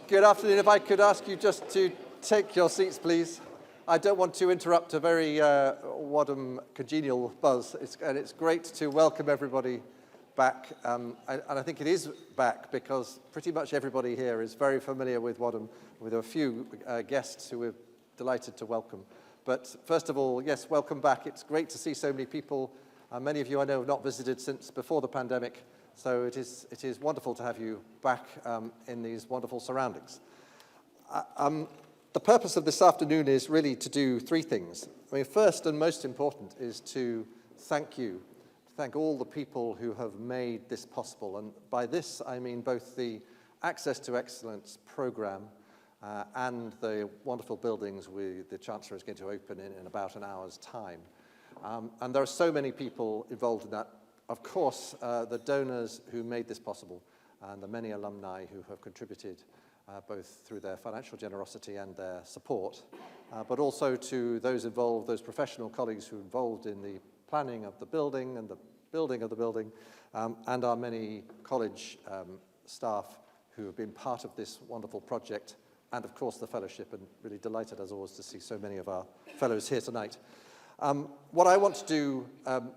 Good afternoon. If I could ask you just to take your seats, please. I don't want to interrupt a very Wadham congenial buzz, and it's great to welcome everybody back. And I think it is back because pretty much everybody here is very familiar with Wadham, with a few guests who we're delighted to welcome. But first of all, yes, welcome back. It's great to see so many people. Many of you I know have not visited since before the pandemic. So it is wonderful to have you back in these wonderful surroundings. The purpose of this afternoon is really to do three things. I mean, first and most important is to thank you, thank all the people who have made this possible. And by this, I mean both the Access to Excellence program and the wonderful buildings the Chancellor is going to open in about an hour's time. And there are so many people involved in that. Of course, the donors who made this possible and the many alumni who have contributed both through their financial generosity and their support, but also to those involved, those professional colleagues who are involved in the planning of the building and the building of the building, and our many college staff who have been part of this wonderful project, and of course the fellowship, and really delighted as always to see so many of our fellows here tonight. What I want to do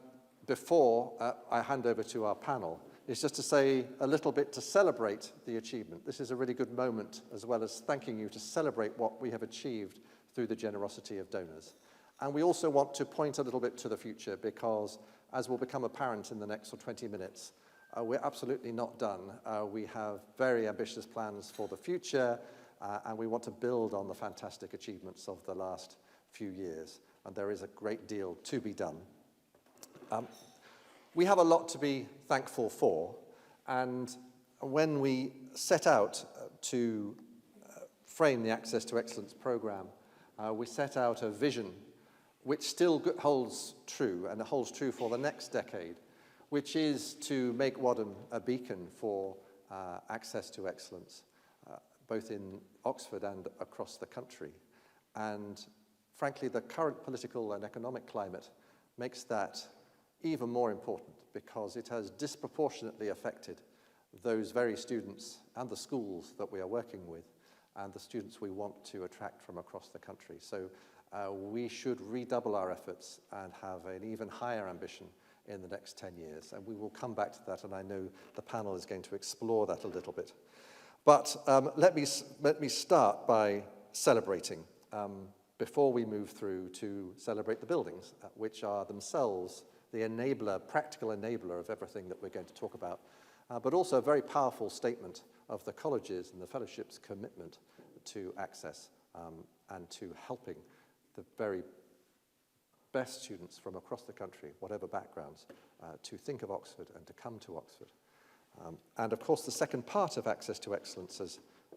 before I hand over to our panel is just to say a little bit to celebrate the achievement. This is a really good moment, as well as thanking you, to celebrate what we have achieved through the generosity of donors. And we also want to point a little bit to the future, because as will become apparent in the next 20 minutes, we're absolutely not done. We have very ambitious plans for the future, and we want to build on the fantastic achievements of the last few years. And there is a great deal to be done. We have a lot to be thankful for, and when we set out to frame the Access to Excellence program, we set out a vision which still holds true, and it holds true for the next decade, which is to make Wadham a beacon for access to excellence, both in Oxford and across the country. And frankly, the current political and economic climate makes that even more important, because it has disproportionately affected those very students and the schools that we are working with, and the students we want to attract from across the country. So we should redouble our efforts and have an even higher ambition in the next 10 years. And we will come back to that, and I know the panel is going to explore that a little bit. But let me start by celebrating before we move through to celebrate the buildings, which are themselves the enabler, practical enabler of everything that we're going to talk about, but also a very powerful statement of the colleges and the fellowship's commitment to access and to helping the very best students from across the country, whatever backgrounds, to think of Oxford and to come to Oxford. And of course, the second part of Access to Excellence,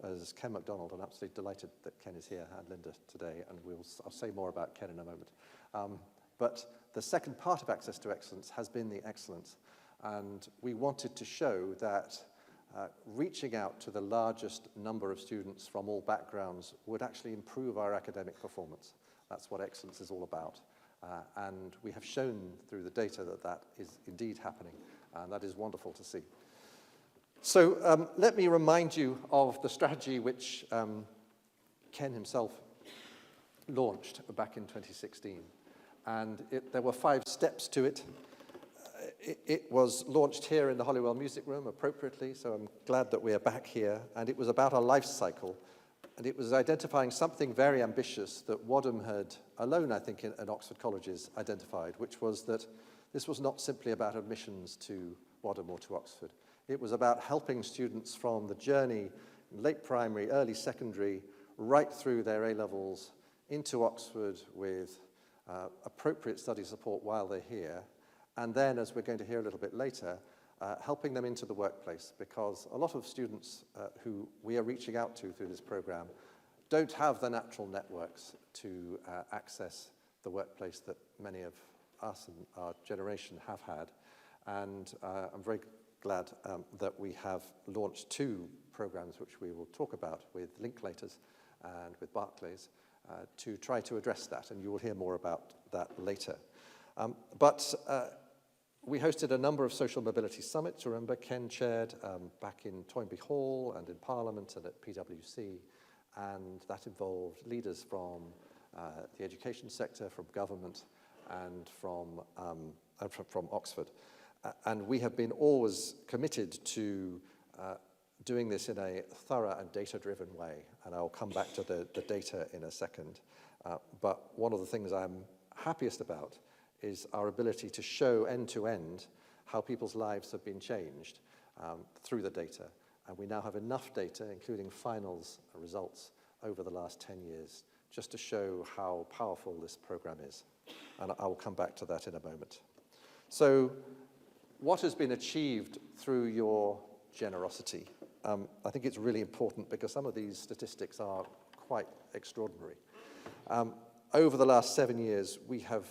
as Ken MacDonald, I'm absolutely delighted that Ken is here, and Linda today, and I'll say more about Ken in a moment. But the second part of Access to Excellence has been the excellence, and we wanted to show that reaching out to the largest number of students from all backgrounds would actually improve our academic performance. That's what excellence is all about, and we have shown through the data that that is indeed happening, and that is wonderful to see. So let me remind you of the strategy which Ken himself launched back in 2016. And there were 5 steps to it. It was launched here in the Holywell Music Room appropriately, so I'm glad that we are back here. And it was about our life cycle. And it was identifying something very ambitious that Wadham had, alone I think in Oxford colleges, identified, which was that this was not simply about admissions to Wadham or to Oxford. It was about helping students from the journey, late primary, early secondary, right through their A-levels into Oxford with appropriate study support while they're here, and then, as we're going to hear a little bit later, helping them into the workplace, because a lot of students who we are reaching out to through this program don't have the natural networks to access the workplace that many of us and our generation have had. And I'm very glad that we have launched 2 programs which we will talk about with Linklaters and with Barclays, to try to address that, and you will hear more about that later. But We hosted a number of social mobility summits. Remember, Ken chaired back in Toynbee Hall and in Parliament and at PwC, and that involved leaders from the education sector, from government, and from Oxford. And we have been always committed to doing this in a thorough and data-driven way, and I'll come back to the data in a second. But one of the things I'm happiest about is our ability to show end-to-end how people's lives have been changed through the data. And we now have enough data, including finals results, over the last 10 years, just to show how powerful this program is. And I will come back to that in a moment. So what has been achieved through your generosity? I think it's really important because some of these statistics are quite extraordinary. Over the last 7 years, we have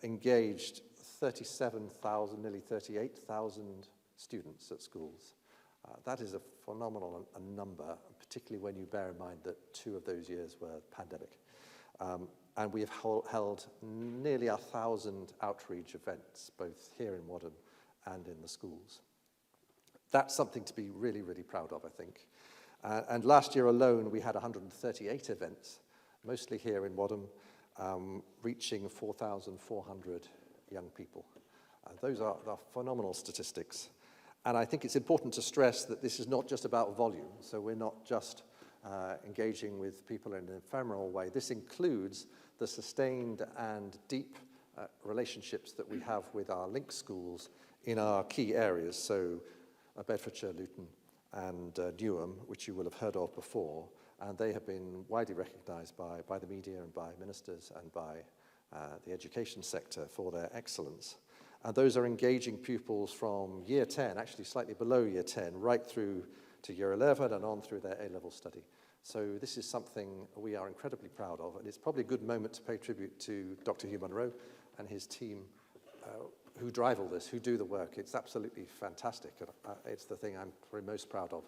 engaged 37,000, nearly 38,000 students at schools. That is a phenomenal number, particularly when you bear in mind that 2 of those years were pandemic. And we have held nearly 1,000 outreach events, both here in Wadham and in the schools. That's something to be really, really proud of, I think. And last year alone, we had 138 events, mostly here in Wadham, reaching 4,400 young people. Those are phenomenal statistics. And I think it's important to stress that this is not just about volume. So we're not just engaging with people in an ephemeral way. This includes the sustained and deep relationships that we have with our link schools in our key areas. So Bedfordshire, Luton, and Newham, which you will have heard of before, and they have been widely recognised by the media and by ministers and by the education sector for their excellence. And those are engaging pupils from year 10, actually slightly below year 10, right through to year 11 and on through their A-level study. So this is something we are incredibly proud of, and it's probably a good moment to pay tribute to Dr. Hugh Munro and his team who drive all this, who do the work. It's absolutely fantastic. And it's the thing I'm probably most proud of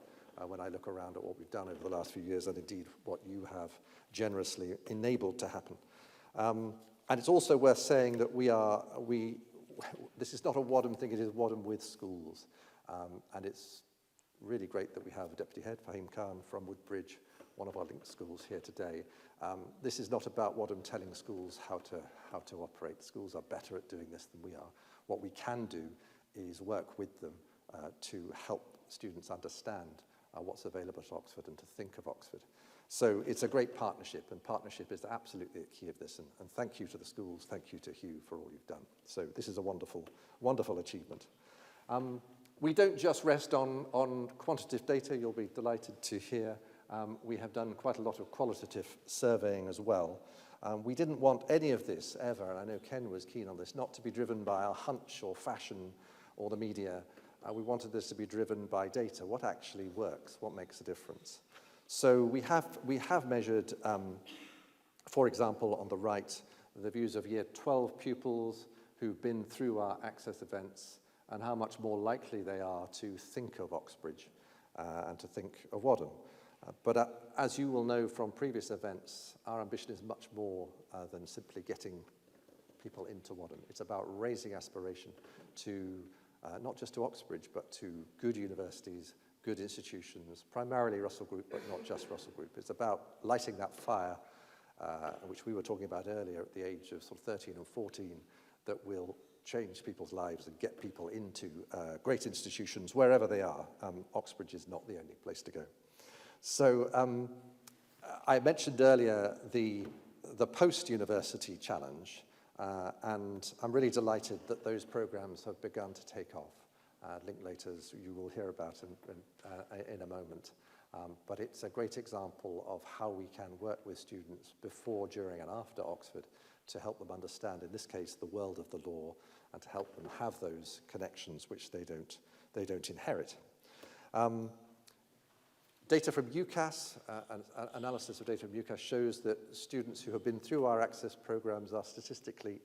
when I look around at what we've done over the last few years and indeed what you have generously enabled to happen. And it's also worth saying that this is not a Wadham thing, it is Wadham with schools. And it's really great that we have Deputy Head Fahim Khan from Woodbridge, one of our linked schools here today. This is not about Wadham telling schools how to operate. Schools are better at doing this than we are. What we can do is work with them to help students understand what's available at Oxford and to think of Oxford. So it's a great partnership, and partnership is absolutely the key of this. And thank you to the schools, thank you to Hugh for all you've done. So this is a wonderful, wonderful achievement. We don't just rest on quantitative data, you'll be delighted to hear. We have done quite a lot of qualitative surveying as well. We didn't want any of this ever, and I know Ken was keen on this, not to be driven by a hunch or fashion or the media. We wanted this to be driven by data. What actually works? What makes a difference? So we have measured, for example, on the right, the views of year 12 pupils who've been through our access events and how much more likely they are to think of Oxbridge and to think of Wadham. But as you will know from previous events, our ambition is much more than simply getting people into Wadham. It's about raising aspiration to not just to Oxbridge, but to good universities, good institutions, primarily Russell Group, but not just Russell Group. It's about lighting that fire, which we were talking about earlier at the age of sort of 13 and 14, that will change people's lives and get people into great institutions wherever they are. Oxbridge is not the only place to go. So I mentioned earlier the post-university challenge, and I'm really delighted that those programs have begun to take off. Linklaters you will hear about in a moment. But it's a great example of how we can work with students before, during, and after Oxford to help them understand, in this case, the world of the law, and to help them have those connections which they don't inherit. Data from UCAS, analysis of data from UCAS shows that students who have been through our access programs are statistically,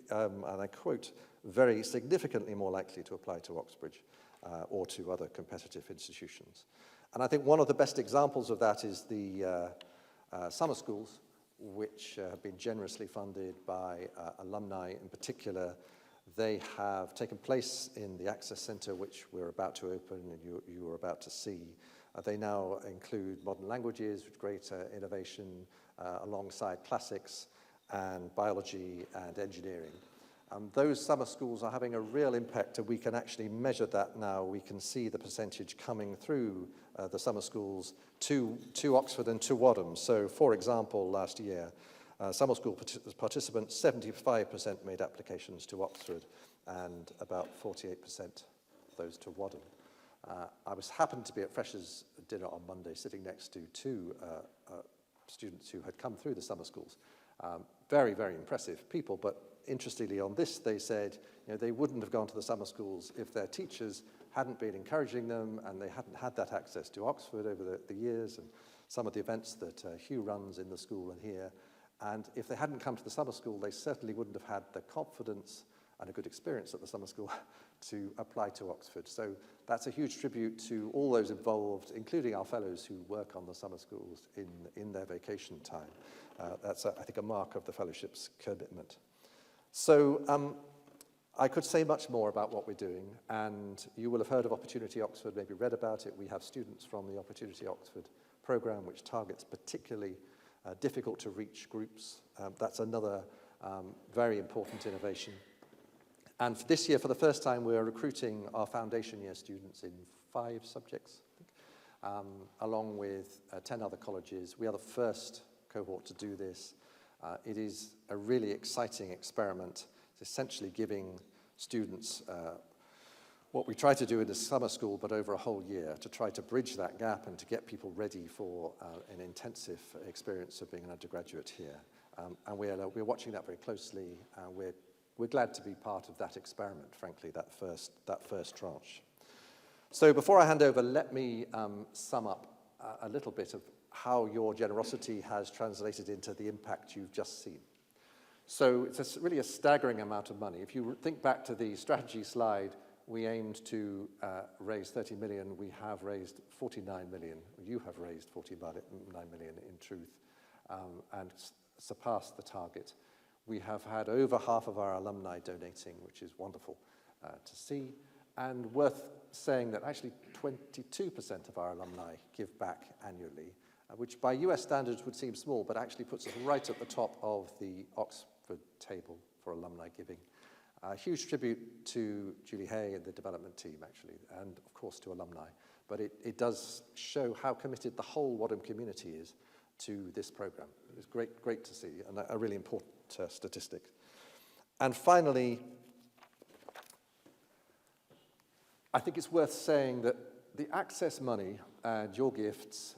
and I quote, very significantly more likely to apply to Oxbridge or to other competitive institutions. And I think one of the best examples of that is the summer schools, which have been generously funded by alumni, in particular They have taken place in the Access Centre, which we're about to open and you are about to see. They now include modern languages with greater innovation alongside classics and biology and engineering. Those summer schools are having a real impact, and we can actually measure that now. We can see the percentage coming through the summer schools to Oxford and to Wadham. So, for example, last year, summer school participants, 75% made applications to Oxford and about 48% of those to Wadham. I happened to be at Freshers' dinner on Monday, sitting next to two students who had come through the summer schools. Very, very impressive people, but interestingly on this, they said they wouldn't have gone to the summer schools if their teachers hadn't been encouraging them and they hadn't had that access to Oxford over the years and some of the events that Hugh runs in the school and here. And if they hadn't come to the summer school, they certainly wouldn't have had the confidence and a good experience at the summer school to apply to Oxford. So that's a huge tribute to all those involved, including our fellows who work on the summer schools in their vacation time. That's, I think, a mark of the fellowship's commitment. So I could say much more about what we're doing, and you will have heard of Opportunity Oxford, maybe read about it. We have students from the Opportunity Oxford program, which targets particularly difficult to reach groups. That's another very important innovation. And for this year, for the first time, we're recruiting our foundation year students in 5 subjects, I think, along with 10 other colleges. We are the first cohort to do this. It is a really exciting experiment. It's essentially giving students what we try to do in the summer school, but over a whole year, to try to bridge that gap and to get people ready for an intensive experience of being an undergraduate here. And we're watching that very closely. We're glad to be part of that experiment, frankly, that first tranche. So before I hand over, let me sum up a little bit of how your generosity has translated into the impact you've just seen. So it's really a staggering amount of money. If you think back to the strategy slide, we aimed to raise 30 million. We have raised 49 million. You have raised 49 million in truth, and surpassed the target. We have had over half of our alumni donating, which is wonderful to see, and worth saying that actually 22% of our alumni give back annually, which by US standards would seem small, but actually puts us right at the top of the Oxford table for alumni giving. A huge tribute to Julie Hay and the development team, actually, and of course to alumni. But it does show how committed the whole Wadham community is to this program. It's great to see, and a really important statistic. And finally, I think it's worth saying that the access money and your gifts,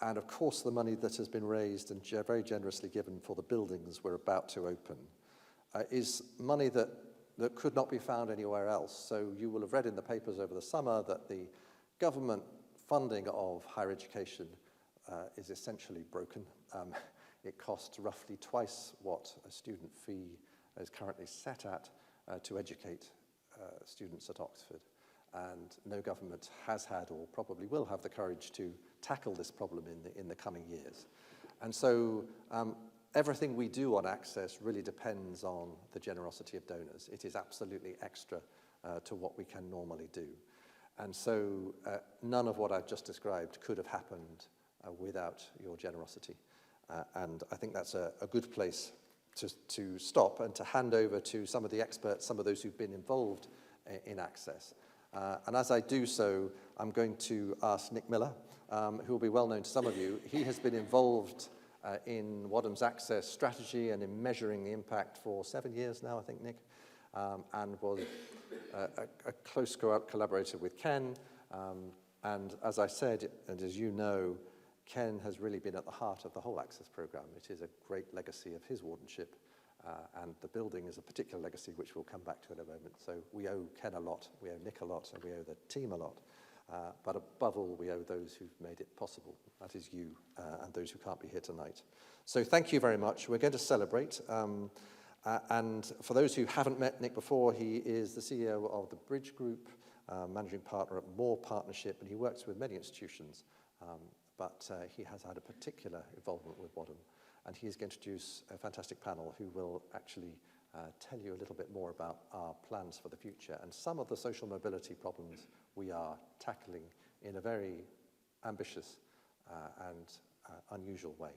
and of course the money that has been raised and very generously given for the buildings we're about to open, is money that could not be found anywhere else. So you will have read in the papers over the summer that the government funding of higher education is essentially broken. It costs roughly twice what a student fee is currently set at to educate students at Oxford. And no government has had or probably will have the courage to tackle this problem in the coming years. And so everything we do on access really depends on the generosity of donors. It is absolutely extra to what we can normally do. And so none of what I've just described could have happened without your generosity. And I think that's a good place to stop and to hand over to some of the experts, some of those who've been involved in access. And as I do so, I'm going to ask Nick Miller, who will be well known to some of you. He has been involved in Wadham's access strategy and in measuring the impact for 7 years now, I think, Nick, and was a close collaborator with Ken. And as I said, and as you know, Ken has really been at the heart of the whole access program. It is a great legacy of his wardenship, and the building is a particular legacy which we'll come back to in a moment. So we owe Ken a lot, we owe Nick a lot, and we owe the team a lot. But above all, we owe those who've made it possible. That is you and those who can't be here tonight. So thank you very much. We're going to celebrate. And for those who haven't met Nick before, he is the CEO of the Bridge Group, managing partner at Moore Partnership, and he works with many institutions. But he has had a particular involvement with Wadham, and he is going to introduce a fantastic panel who will actually tell you a little bit more about our plans for the future and some of the social mobility problems we are tackling in a very ambitious and unusual way.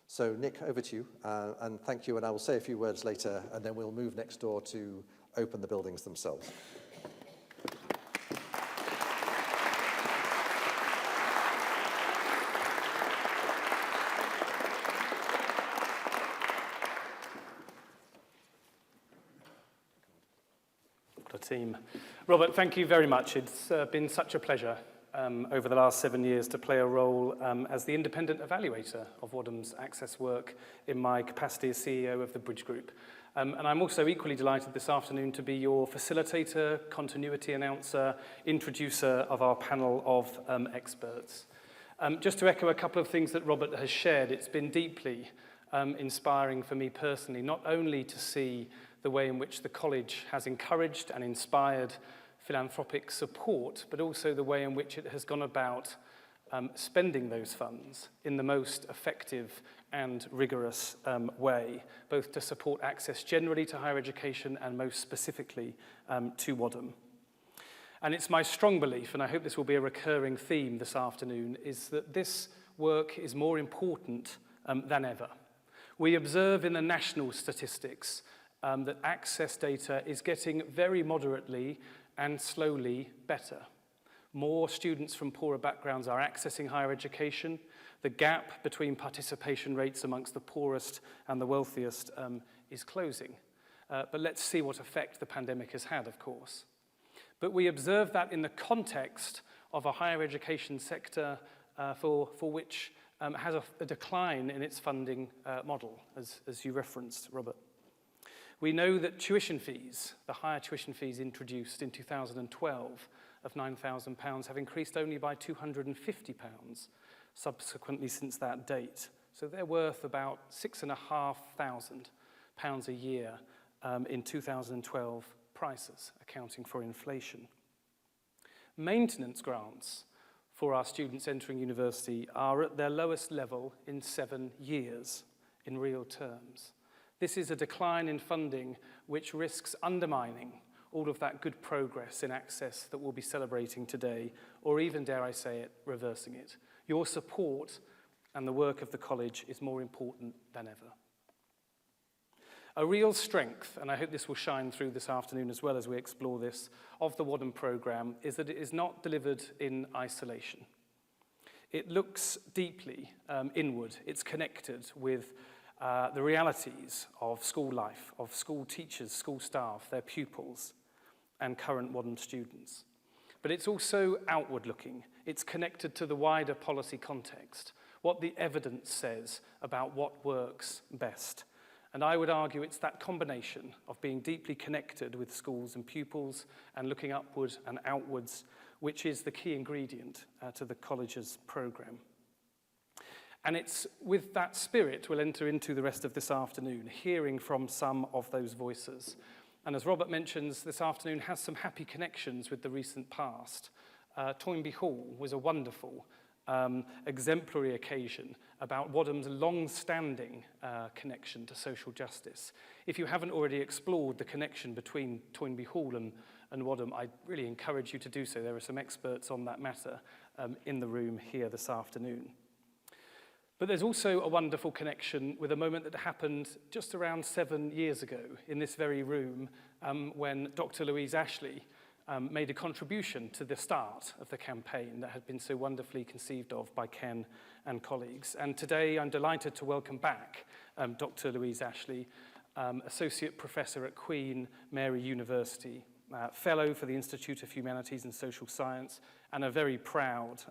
So Nick, over to you, and thank you, and I will say a few words later, and then we'll move next door to open the buildings themselves. What a team. Robert, thank you very much. It's been such a pleasure over the last 7 years to play a role as the independent evaluator of Wadham's access work in my capacity as CEO of the Bridge Group. And I'm also equally delighted this afternoon to be your facilitator, continuity announcer, introducer of our panel of experts. Just to echo a couple of things that Robert has shared, it's been deeply inspiring for me personally, not only to see the way in which the college has encouraged and inspired philanthropic support, but also the way in which it has gone about spending those funds in the most effective and rigorous way, both to support access generally to higher education and most specifically to Wadham. And it's my strong belief, and I hope this will be a recurring theme this afternoon, is that this work is more important than ever. We observe in the national statistics that access data is getting very moderately and slowly better. More students from poorer backgrounds are accessing higher education. The gap between participation rates amongst the poorest and the wealthiest is closing. But let's see what effect the pandemic has had, of course. But we observe that in the context of a higher education sector for which has a decline in its funding model, as you referenced, Robert. We know that tuition fees, the higher tuition fees introduced in 2012 of £9,000 have increased only by £250 subsequently since that date. So they're worth about £6,500 a year in 2012 prices, accounting for inflation. Maintenance grants for our students entering university are at their lowest level in 7 years in real terms. This is a decline in funding which risks undermining all of that good progress in access that we'll be celebrating today, or even, dare I say it, reversing it. Your support and the work of the college is more important than ever. A real strength, and I hope this will shine through this afternoon as well as we explore this, of the Wadham programme is that it is not delivered in isolation. It looks deeply inward. It's connected with the realities of school life, of school teachers, school staff, their pupils, and current Wadham students. But it's also outward-looking. It's connected to the wider policy context, what the evidence says about what works best. And I would argue it's that combination of being deeply connected with schools and pupils and looking upward and outwards, which is the key ingredient to the college's programme. And it's with that spirit we'll enter into the rest of this afternoon, hearing from some of those voices. And as Robert mentions, this afternoon has some happy connections with the recent past. Toynbee Hall was a wonderful, exemplary occasion about Wadham's long-standing connection to social justice. If you haven't already explored the connection between Toynbee Hall and Wadham, I really encourage you to do so. There are some experts on that matter in the room here this afternoon. But there's also a wonderful connection with a moment that happened just around 7 years ago in this very room when Dr. Louise Ashley made a contribution to the start of the campaign that had been so wonderfully conceived of by Ken and colleagues. And today I'm delighted to welcome back Dr. Louise Ashley, Associate Professor at Queen Mary University, Fellow for the Institute of Humanities and Social Science, and a very proud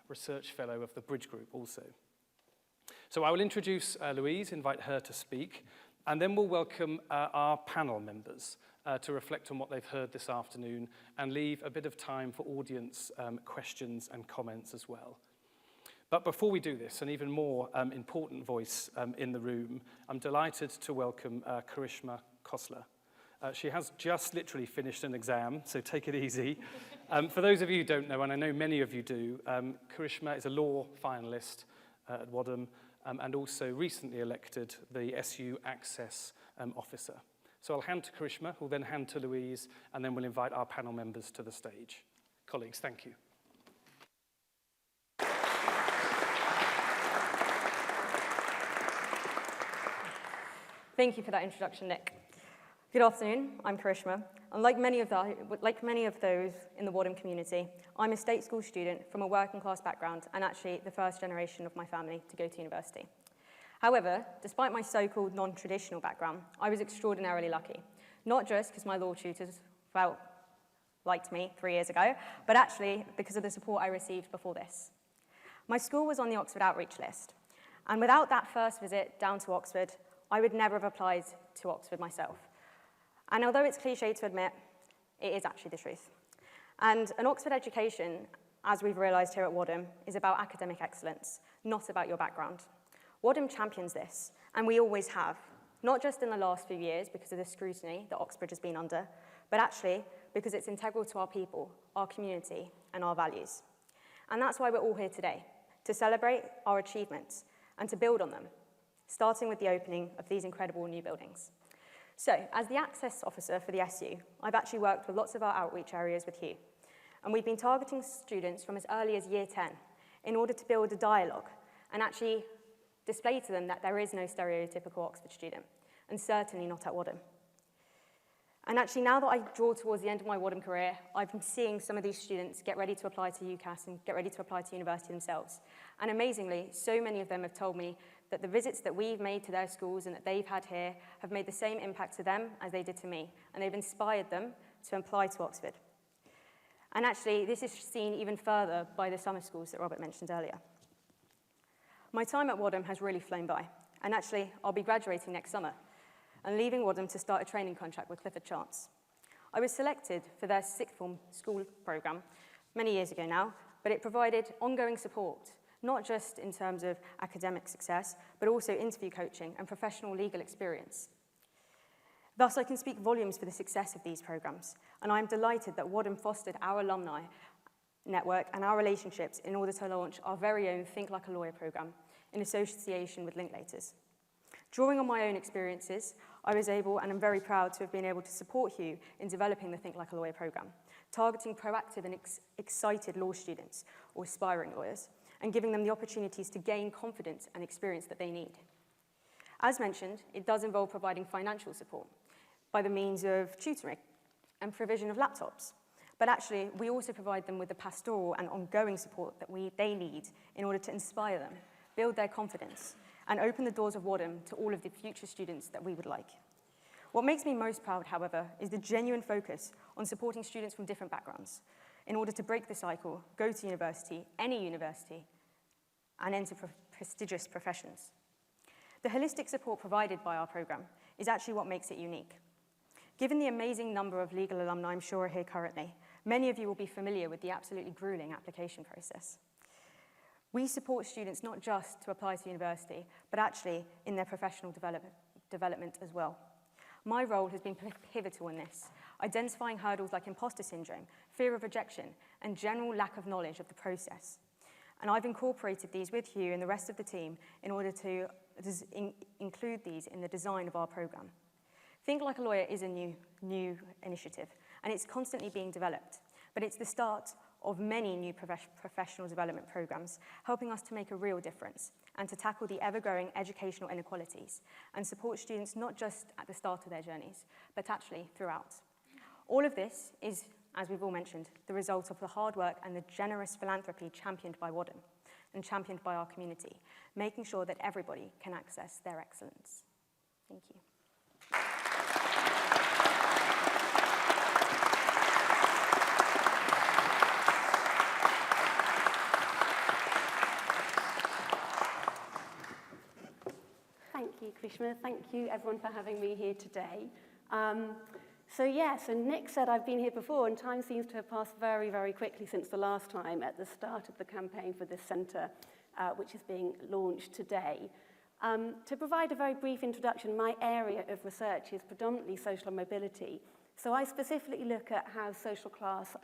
Research Fellow of the Bridge Group also. So I will introduce Louise, invite her to speak, and then we'll welcome our panel members to reflect on what they've heard this afternoon and leave a bit of time for audience questions and comments as well. But before we do this, an even more important voice in the room, I'm delighted to welcome Karishma Khosla. She has just literally finished an exam, so take it easy. For those of you who don't know, and I know many of you do, Karishma is a law finalist at Wadham, and also recently elected the SU Access Officer. So I'll hand to Karishma, who'll then hand to Louise, and then we'll invite our panel members to the stage. Colleagues, thank you. Thank you for that introduction, Nick. Good afternoon, I'm Karishma, and like many of those in the Wadham community, I'm a state school student from a working class background and actually the first generation of my family to go to university. However, despite my so-called non-traditional background, I was extraordinarily lucky, not just because my law tutors liked me 3 years ago, but actually because of the support I received before this. My school was on the Oxford outreach list, and without that first visit down to Oxford, I would never have applied to Oxford myself. And although it's cliche to admit, it is actually the truth. And an Oxford education, as we've realised here at Wadham, is about academic excellence, not about your background. Wadham champions this, and we always have, not just in the last few years because of the scrutiny that Oxford has been under, but actually because it's integral to our people, our community, and our values. And that's why we're all here today, to celebrate our achievements and to build on them, starting with the opening of these incredible new buildings. So, as the Access Officer for the SU, I've actually worked with lots of our outreach areas with Hugh, and we've been targeting students from as early as year 10 in order to build a dialogue and actually display to them that there is no stereotypical Oxford student, and certainly not at Wadham. And actually, now that I draw towards the end of my Wadham career, I've been seeing some of these students get ready to apply to UCAS and get ready to apply to university themselves. And amazingly, so many of them have told me that the visits that we've made to their schools and that they've had here have made the same impact to them as they did to me, and they've inspired them to apply to Oxford. And actually, this is seen even further by the summer schools that Robert mentioned earlier. My time at Wadham has really flown by, and actually, I'll be graduating next summer and leaving Wadham to start a training contract with Clifford Chance. I was selected for their sixth form school programme many years ago now, but it provided ongoing support, not just in terms of academic success, but also interview coaching and professional legal experience. Thus, I can speak volumes for the success of these programmes, and I'm delighted that Wadham fostered our alumni network and our relationships in order to launch our very own Think Like a Lawyer programme in association with Linklaters. Drawing on my own experiences, I was able, and I'm very proud to have been able to support Hugh in developing the Think Like a Lawyer programme, targeting proactive and excited law students or aspiring lawyers, and giving them the opportunities to gain confidence and experience that they need. As mentioned, it does involve providing financial support by the means of tutoring and provision of laptops. But actually, we also provide them with the pastoral and ongoing support that they need in order to inspire them, build their confidence, and open the doors of Wadham to all of the future students that we would like. What makes me most proud, however, is the genuine focus on supporting students from different backgrounds in order to break the cycle, go to university, any university, and enter prestigious professions. The holistic support provided by our programme is actually what makes it unique. Given the amazing number of legal alumni I'm sure are here currently, many of you will be familiar with the absolutely grueling application process. We support students not just to apply to university, but actually in their professional development as well. My role has been pivotal in this, identifying hurdles like imposter syndrome, fear of rejection, and general lack of knowledge of the process. And I've incorporated these with Hugh and the rest of the team in order to include these in the design of our programme. Think Like a Lawyer is a new initiative, and it's constantly being developed, but it's the start of many new professional development programmes, helping us to make a real difference and to tackle the ever-growing educational inequalities and support students not just at the start of their journeys, but actually throughout. All of this is, as we've all mentioned, the result of the hard work and the generous philanthropy championed by Wadham and championed by our community, making sure that everybody can access their excellence. Thank you. Thank you, Krishna. Thank you, everyone, for having me here today. So Nick said I've been here before, and time seems to have passed very, very quickly since the last time at the start of the campaign for this centre, which is being launched today. To provide a very brief introduction, my area of research is predominantly social mobility. So I specifically look at how social class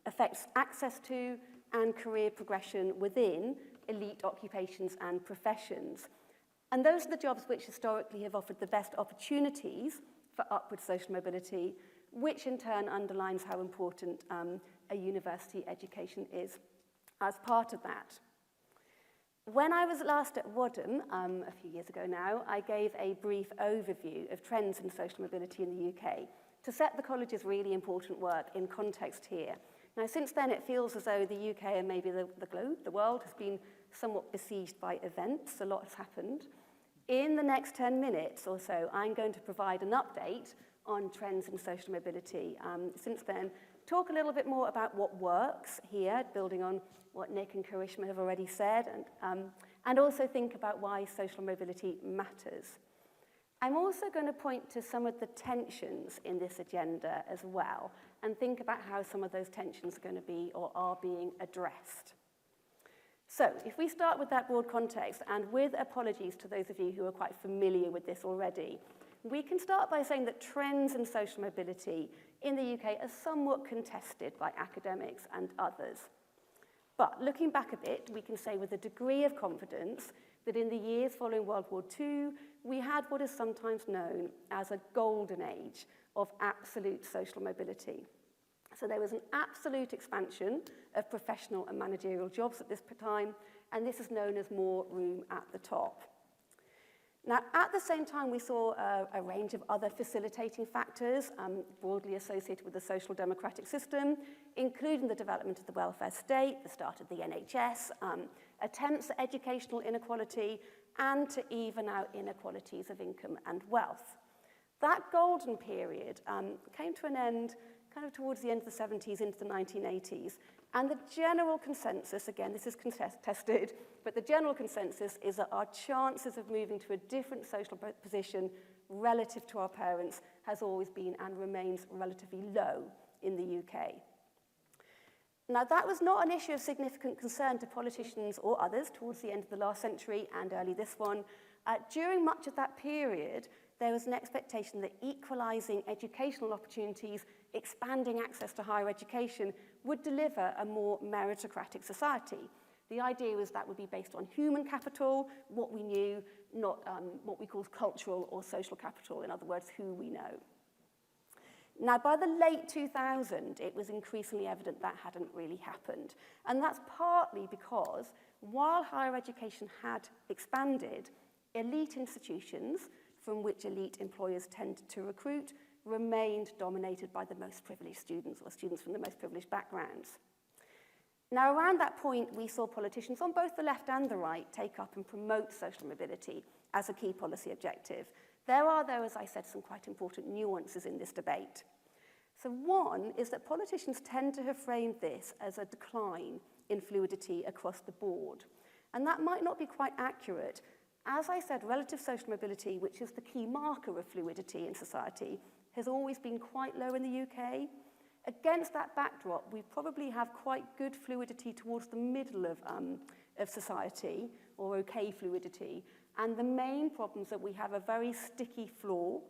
affects access to and career progression within elite occupations and professions. And those are the jobs which historically have offered the best opportunities for upward social mobility, which in turn underlines how important a university education is as part of that. When I was last at Wadham, a few years ago now, I gave a brief overview of trends in social mobility in the UK to set the college's really important work in context here. Now, since then, it feels as though the UK and maybe the globe, the world, has been somewhat besieged by events. A lot has happened. In the next 10 minutes or so, I'm going to provide an update on trends in social mobility. Since then, talk a little bit more about what works here, building on what Nick and Karishma have already said, and also think about why social mobility matters. I'm also going to point to some of the tensions in this agenda as well, and think about how some of those tensions are going to be or are being addressed. So, if we start with that broad context, and with apologies to those of you who are quite familiar with this already, we can start by saying that trends in social mobility in the UK are somewhat contested by academics and others. But looking back a bit, we can say with a degree of confidence that in the years following World War II, we had what is sometimes known as a golden age of absolute social mobility. So there was an absolute expansion of professional and managerial jobs at this time, and this is known as more room at the top. Now, at the same time, we saw a range of other facilitating factors broadly associated with the social democratic system, including the development of the welfare state, the start of the NHS, attempts at educational inequality, and to even out inequalities of income and wealth. That golden period came to an end kind of towards the end of the 70s into the 1980s. And the general consensus, again, this is contested, but the general consensus is that our chances of moving to a different social position relative to our parents has always been and remains relatively low in the UK. Now, that was not an issue of significant concern to politicians or others towards the end of the last century and early this one. During much of that period, there was an expectation that equalising educational opportunities, expanding access to higher education, would deliver a more meritocratic society. The idea was that would be based on human capital, what we knew, not what we called cultural or social capital, in other words, who we know. Now, by the late 2000s, it was increasingly evident that hadn't really happened. And that's partly because while higher education had expanded, elite institutions, from which elite employers tended to recruit, remained dominated by the most privileged students, or students from the most privileged backgrounds. Now, around that point, we saw politicians on both the left and the right take up and promote social mobility as a key policy objective. There are, though, as I said, some quite important nuances in this debate. So one is that politicians tend to have framed this as a decline in fluidity across the board. And that might not be quite accurate. As I said, relative social mobility, which is the key marker of fluidity in society, has always been quite low in the UK. Against that backdrop, we probably have quite good fluidity towards the middle of society, or okay fluidity. And the main problem is that we have a very sticky floor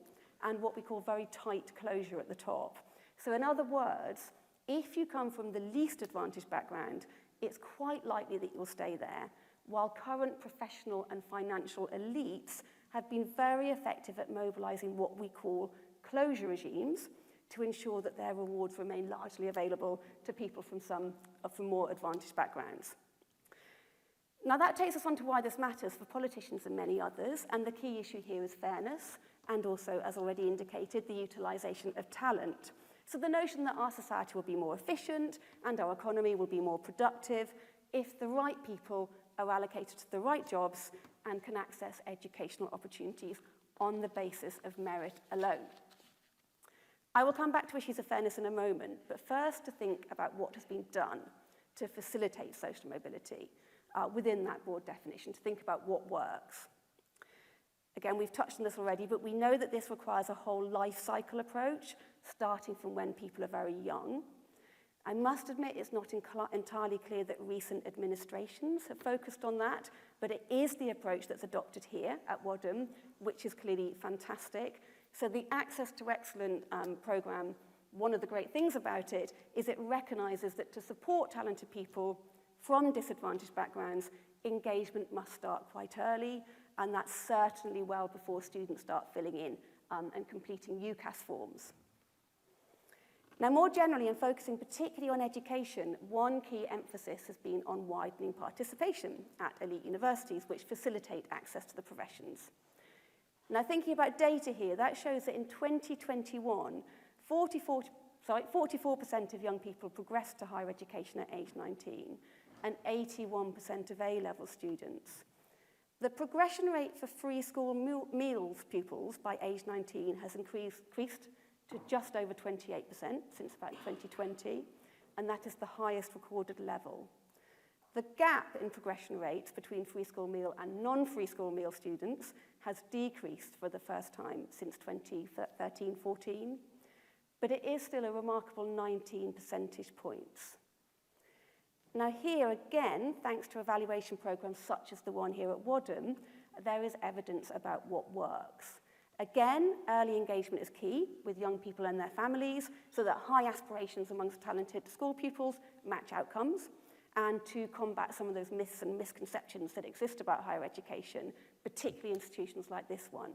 and what we call very tight closure at the top. So in other words, if you come from the least advantaged background, it's quite likely that you'll stay there, while current professional and financial elites have been very effective at mobilizing what we call closure regimes to ensure that their rewards remain largely available to people from more advantaged backgrounds. Now, that takes us on to why this matters for politicians and many others, and the key issue here is fairness, and also, as already indicated, the utilization of talent. So the notion that our society will be more efficient and our economy will be more productive if the right people are allocated to the right jobs and can access educational opportunities on the basis of merit alone. I will come back to issues of fairness in a moment, but first to think about what has been done to facilitate social mobility within that broad definition, to think about what works. Again, we've touched on this already, but we know that this requires a whole life cycle approach, starting from when people are very young. I must admit it's not entirely clear that recent administrations have focused on that, but it is the approach that's adopted here at Wadham, which is clearly fantastic. So the Access to Excellence programme, one of the great things about it is it recognises that to support talented people from disadvantaged backgrounds, engagement must start quite early, and that's certainly well before students start filling in and completing UCAS forms. Now, more generally, and focusing particularly on education, one key emphasis has been on widening participation at elite universities, which facilitate access to the professions. Now, thinking about data here, that shows that in 2021, 44% of young people progressed to higher education at age 19, and 81% of A-level students. The progression rate for free school meals pupils by age 19 has increased to just over 28% since about 2020, and that is the highest recorded level. The gap in progression rates between free school meal and non-free school meal students has decreased for the first time since 2013-14, but it is still a remarkable 19 percentage points. Now here again, thanks to evaluation programs such as the one here at Wadham, there is evidence about what works. Again, early engagement is key with young people and their families so that high aspirations amongst talented school pupils match outcomes, and to combat some of those myths and misconceptions that exist about higher education, particularly institutions like this one.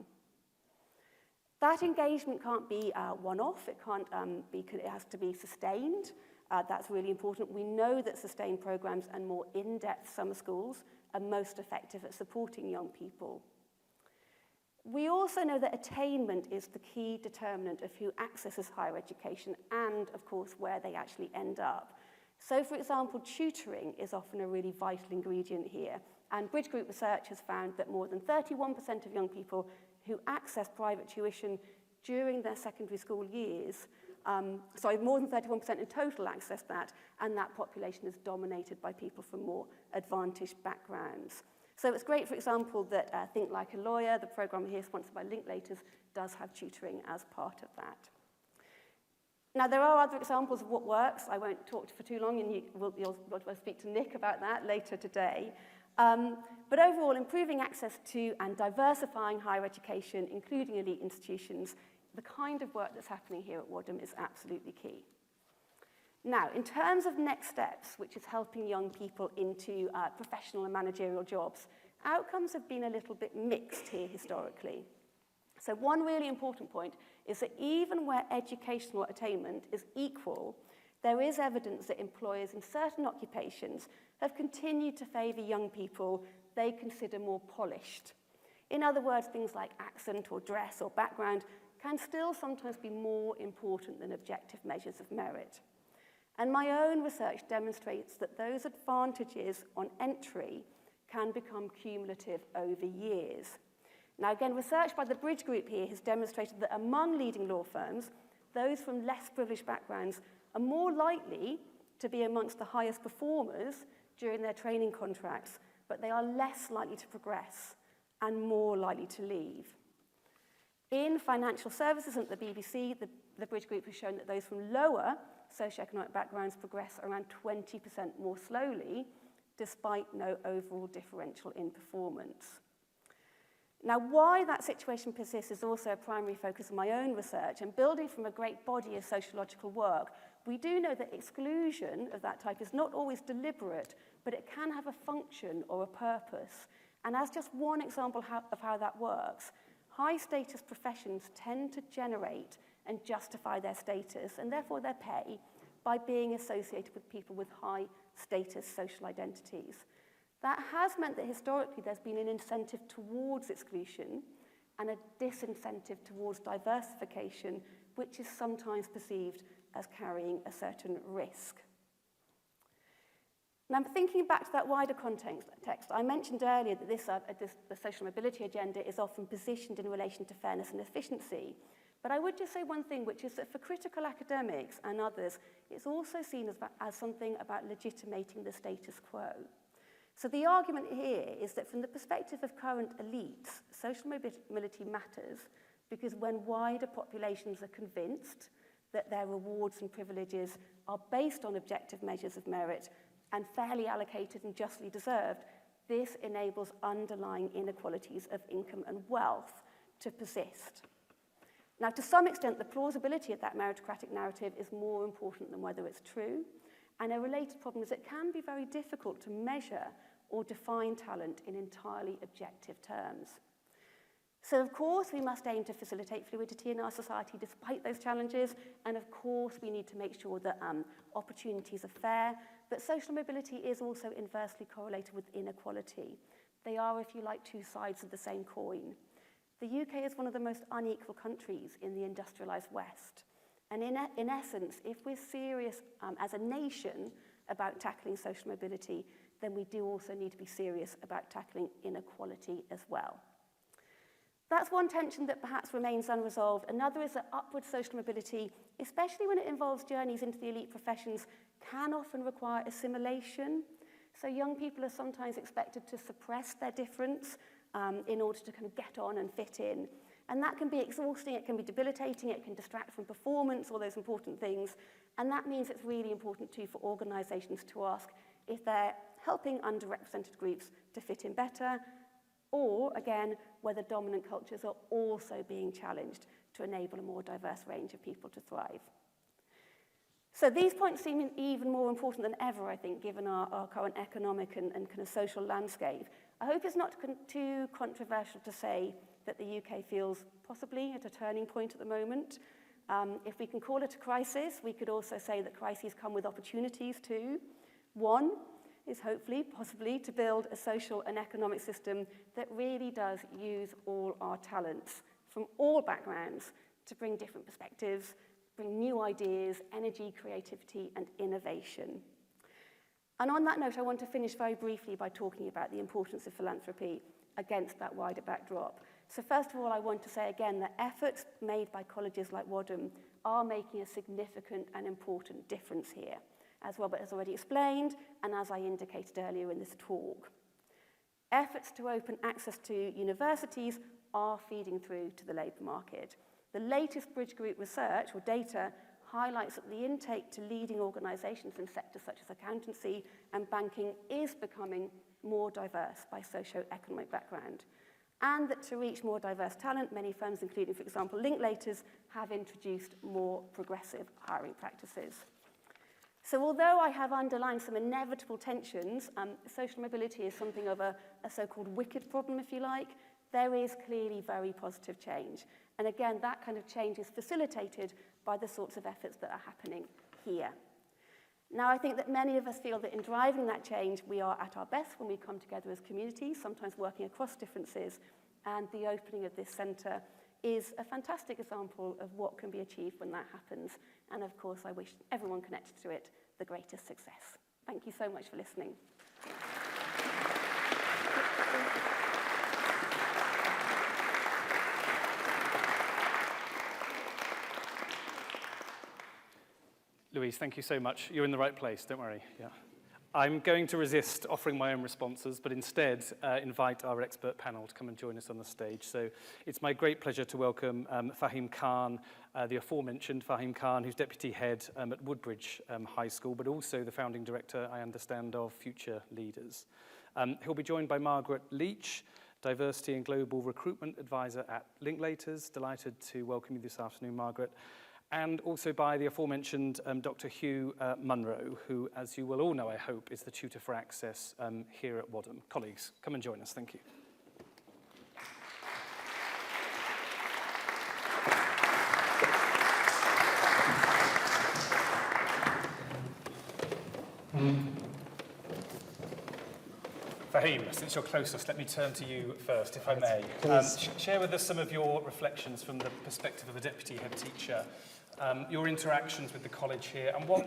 That engagement can't be one-off, it has to be sustained. That's really important. We know that sustained programs and more in-depth summer schools are most effective at supporting young people. We also know that attainment is the key determinant of who accesses higher education and, of course, where they actually end up. So, for example, tutoring is often a really vital ingredient here. And Bridge Group research has found that more than 31% of young people who access private tuition during their secondary school years, more than 31% in total access that, and that population is dominated by people from more advantaged backgrounds. So it's great, for example, that Think Like a Lawyer, the program here sponsored by Linklaters, does have tutoring as part of that. Now, there are other examples of what works. I won't talk for too long, and you'll speak to Nick about that later today. But overall, improving access to and diversifying higher education, including elite institutions, the kind of work that's happening here at Wadham is absolutely key. Now, in terms of next steps, which is helping young people into professional and managerial jobs, outcomes have been a little bit mixed here historically. So one really important point is that even where educational attainment is equal, there is evidence that employers in certain occupations have continued to favour young people they consider more polished. In other words, things like accent or dress or background can still sometimes be more important than objective measures of merit. And my own research demonstrates that those advantages on entry can become cumulative over years. Now again, research by the Bridge Group here has demonstrated that among leading law firms, those from less privileged backgrounds are more likely to be amongst the highest performers during their training contracts, but they are less likely to progress and more likely to leave. In financial services at the BBC, the Bridge Group has shown that those from lower socioeconomic backgrounds progress around 20% more slowly, despite no overall differential in performance. Now, why that situation persists is also a primary focus of my own research, and building from a great body of sociological work, we do know that exclusion of that type is not always deliberate, but it can have a function or a purpose. And as just one example of how that works, high-status professions tend to generate and justify their status, and therefore their pay, by being associated with people with high-status social identities. That has meant that historically there's been an incentive towards exclusion and a disincentive towards diversification, which is sometimes perceived as carrying a certain risk. Now, thinking back to that wider context, I mentioned earlier that the social mobility agenda is often positioned in relation to fairness and efficiency. But I would just say one thing, which is that for critical academics and others, it's also seen as something about legitimating the status quo. So the argument here is that from the perspective of current elites, social mobility matters because when wider populations are convinced that their rewards and privileges are based on objective measures of merit and fairly allocated and justly deserved, this enables underlying inequalities of income and wealth to persist. Now, to some extent, the plausibility of that meritocratic narrative is more important than whether it's true. And a related problem is it can be very difficult to measure or define talent in entirely objective terms. So of course we must aim to facilitate fluidity in our society despite those challenges, and of course we need to make sure that opportunities are fair, but social mobility is also inversely correlated with inequality. They are, if you like, two sides of the same coin. The UK is one of the most unequal countries in the industrialised West. And in essence, if we're serious as a nation about tackling social mobility, then we do also need to be serious about tackling inequality as well. That's one tension that perhaps remains unresolved. Another is that upward social mobility, especially when it involves journeys into the elite professions, can often require assimilation. So young people are sometimes expected to suppress their difference in order to kind of get on and fit in. And that can be exhausting, it can be debilitating, it can distract from performance, all those important things. And that means it's really important too for organisations to ask if they're helping underrepresented groups to fit in better, or, again, whether dominant cultures are also being challenged to enable a more diverse range of people to thrive. So these points seem even more important than ever, I think, given our current economic and kind of social landscape. I hope it's not too controversial to say that the UK feels possibly at a turning point at the moment. If we can call it a crisis, we could also say that crises come with opportunities too. One is hopefully, possibly, to build a social and economic system that really does use all our talents from all backgrounds to bring different perspectives, bring new ideas, energy, creativity, and innovation. And on that note, I want to finish very briefly by talking about the importance of philanthropy against that wider backdrop. So first of all, I want to say again that efforts made by colleges like Wadham are making a significant and important difference here, as Robert has already explained, and as I indicated earlier in this talk. Efforts to open access to universities are feeding through to the labour market. The latest Bridge Group research, or data, highlights that the intake to leading organisations in sectors such as accountancy and banking is becoming more diverse by socio-economic background, and that to reach more diverse talent, many firms, including, for example, Linklaters, have introduced more progressive hiring practices. So although I have underlined some inevitable tensions, social mobility is something of a so-called wicked problem, if you like. There is clearly very positive change. And again, that kind of change is facilitated by the sorts of efforts that are happening here. Now, I think that many of us feel that in driving that change, we are at our best when we come together as communities, sometimes working across differences, and the opening of this centre is a fantastic example of what can be achieved when that happens. And of course, I wish everyone connected to it the greatest success. Thank you so much for listening. Louise, thank you so much. You're in the right place, don't worry. Yeah. I'm going to resist offering my own responses, but instead invite our expert panel to come and join us on the stage. So it's my great pleasure to welcome Fahim Khan, the aforementioned Fahim Khan, who's Deputy Head at Woodbridge High School, but also the Founding Director, I understand, of Future Leaders. He'll be joined by Margaret Leach, Diversity and Global Recruitment Advisor at Linklaters. Delighted to welcome you this afternoon, Margaret. And also by the aforementioned Dr. Hugh Munro, who, as you will all know, I hope, is the Tutor for Access here at Wadham. Colleagues, come and join us. Thank you. Fahim, since you're closest, let me turn to you first, if I may. Share with us some of your reflections from the perspective of a deputy head teacher, your interactions with the college here, and what,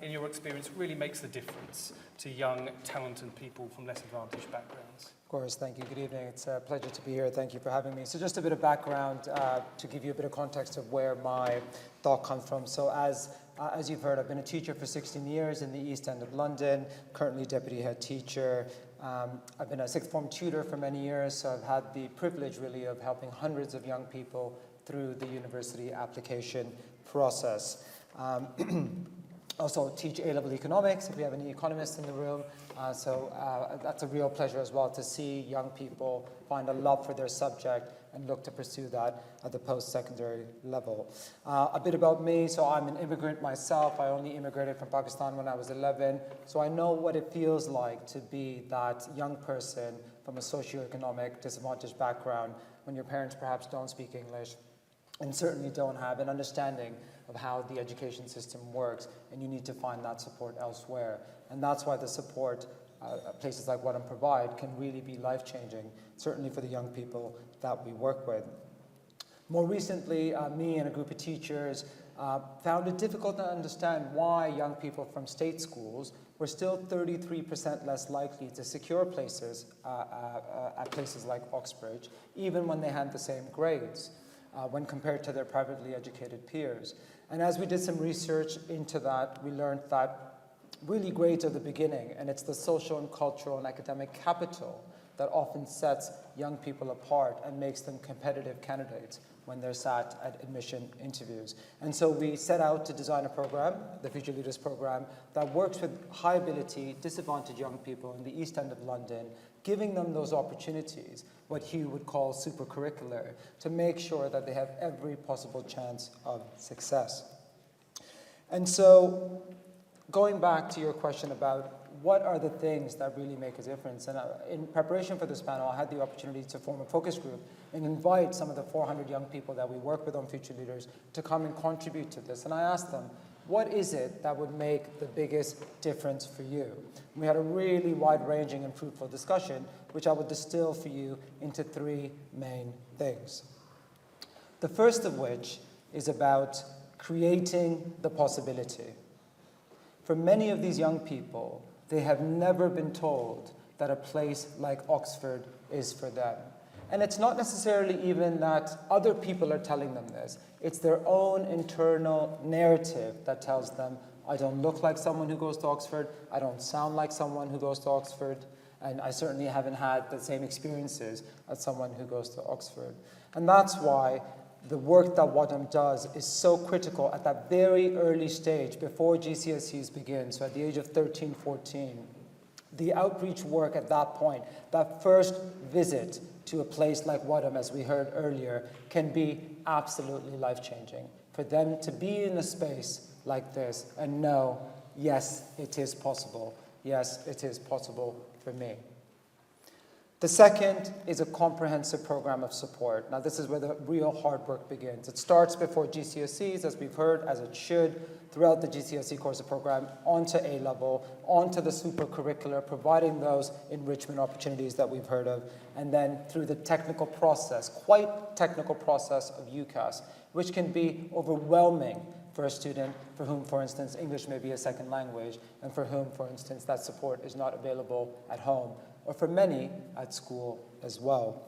in your experience, really makes the difference to young, talented people from less advantaged backgrounds. Of course, thank you. Good evening. It's a pleasure to be here. Thank you for having me. So just a bit of background to give you a bit of context of where my thought comes from. So as you've heard, I've been a teacher for 16 years in the East End of London, currently deputy head teacher. I've been a sixth form tutor for many years, so I've had the privilege really of helping hundreds of young people through the university application process. Also teach A-level economics, if we have any economists in the room. So that's a real pleasure as well to see young people find a love for their subject and look to pursue that at the post-secondary level. A bit about me, so I'm an immigrant myself. I only immigrated from Pakistan when I was 11, so I know what it feels like to be that young person from a socioeconomic disadvantaged background when your parents perhaps don't speak English and certainly don't have an understanding of how the education system works, and you need to find that support elsewhere. And that's why the support places like Wadham provide can really be life-changing, certainly for the young people that we work with. More recently, me and a group of teachers found it difficult to understand why young people from state schools were still 33% less likely to secure places at places like Oxbridge, even when they had the same grades, when compared to their privately educated peers. And as we did some research into that, we learned that really grades are the beginning, and it's the social and cultural and academic capital that often sets young people apart and makes them competitive candidates when they're sat at admission interviews. And so we set out to design a program, the Future Leaders program, that works with high ability, disadvantaged young people in the East End of London, giving them those opportunities, what Hugh would call supercurricular, to make sure that they have every possible chance of success. And so, going back to your question about what are the things that really make a difference, and in preparation for this panel, I had the opportunity to form a focus group and invite some of the 400 young people that we work with on Future Leaders to come and contribute to this. And I asked them, what is it that would make the biggest difference for you? And we had a really wide-ranging and fruitful discussion, which I will distill for you into 3 main things. The first of which is about creating the possibility. For many of these young people, they have never been told that a place like Oxford is for them. And it's not necessarily even that other people are telling them this. It's their own internal narrative that tells them, I don't look like someone who goes to Oxford, I don't sound like someone who goes to Oxford, and I certainly haven't had the same experiences as someone who goes to Oxford. And that's why the work that Wadham does is so critical at that very early stage before GCSEs begin, so at the age of 13, 14. The outreach work at that point, that first visit to a place like Wadham, as we heard earlier, can be absolutely life-changing. For them to be in a space like this and know, yes, it is possible. Yes, it is possible for me. The second is a comprehensive program of support. Now, this is where the real hard work begins. It starts before GCSEs, as we've heard, as it should, throughout the GCSE course of program, onto A-level, onto the supercurricular, providing those enrichment opportunities that we've heard of, and then through the technical process, quite technical process of UCAS, which can be overwhelming for a student for whom, for instance, English may be a second language, and for whom, for instance, that support is not available at home, or for many at school as well.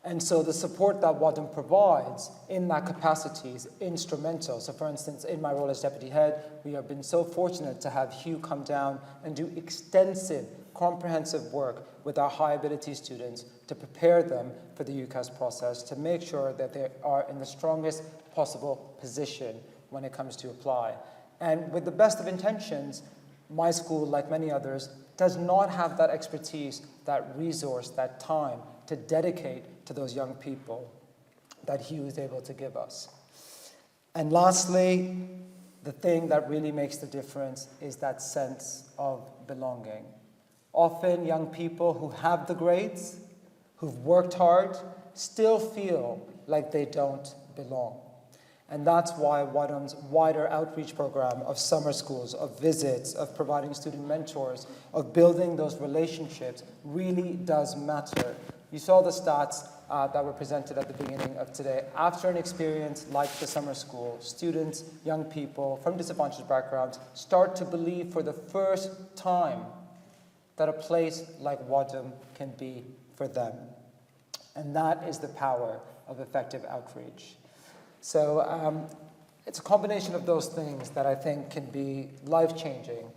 And so the support that Wadham provides in that capacity is instrumental. So for instance, in my role as deputy head, we have been so fortunate to have Hugh come down and do extensive, comprehensive work with our high ability students to prepare them for the UCAS process, to make sure that they are in the strongest possible position when it comes to apply. And with the best of intentions, my school, like many others, does not have that expertise, that resource, that time to dedicate to those young people that Hugh is able to give us. And lastly, the thing that really makes the difference is that sense of belonging. Often young people who have the grades, who've worked hard, still feel like they don't belong. And that's why Wadham's wider outreach program of summer schools, of visits, of providing student mentors, of building those relationships really does matter. You saw the stats that were presented at the beginning of today. After an experience like the summer school, students, young people from disadvantaged backgrounds start to believe for the first time that a place like Wadham can be for them. And that is the power of effective outreach. So it's a combination of those things that I think can be life-changing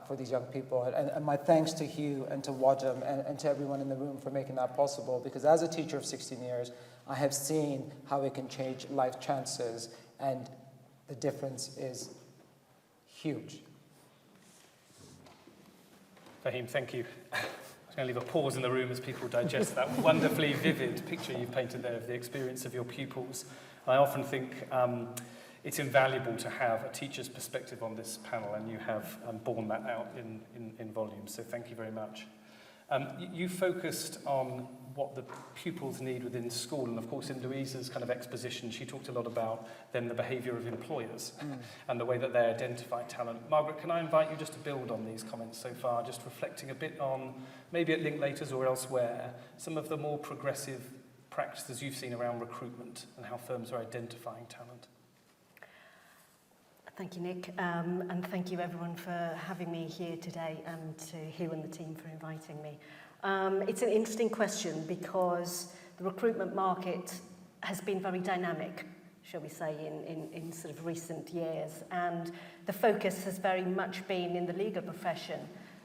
for these young people. And my thanks to Hugh and to Wadham and to everyone in the room for making that possible, because as a teacher of 16 years, I have seen how it can change life chances, and the difference is huge. Fahim, thank you. I'm going to leave a pause in the room as people digest that wonderfully vivid picture you've painted there of the experience of your pupils. I often think it's invaluable to have a teacher's perspective on this panel, and you have borne that out in volume, so thank you very much. You focused on what the pupils need within school. And of course, in Louisa's kind of exposition, she talked a lot about then the behaviour of employers and the way that they identify talent. Margaret, can I invite you just to build on these comments so far, just reflecting a bit on, maybe at Linklaters or elsewhere, some of the more progressive practices you've seen around recruitment and how firms are identifying talent? Thank you, Nick, and thank you everyone for having me here today, and to Hugh and the team for inviting me. It's an interesting question because the recruitment market has been very dynamic, shall we say, in sort of recent years, and the focus has very much been in the legal profession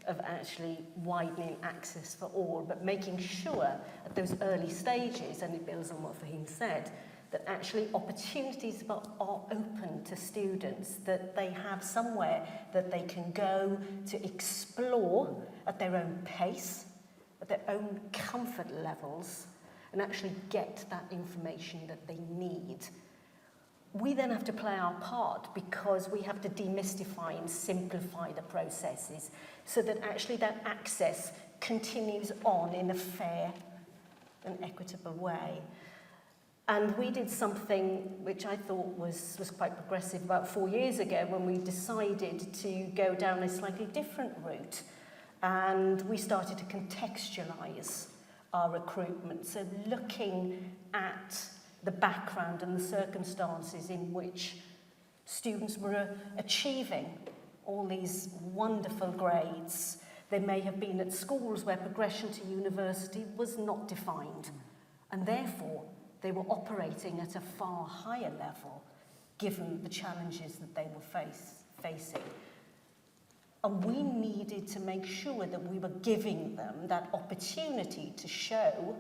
of actually widening access for all, but making sure at those early stages, and it builds on what Fahim said, that actually opportunities are open to students, that they have somewhere that they can go to explore at their own pace, at their own comfort levels, and actually get that information that they need. We then have to play our part because we have to demystify and simplify the processes so that actually that access continues on in a fair and equitable way. And we did something which I thought was quite progressive about 4 years ago when we decided to go down a slightly different route. And we started to contextualise our recruitment. So looking at the background and the circumstances in which students were achieving all these wonderful grades. They may have been at schools where progression to university was not defined. And therefore, they were operating at a far higher level, given the challenges that they were facing. And we needed to make sure that we were giving them that opportunity to show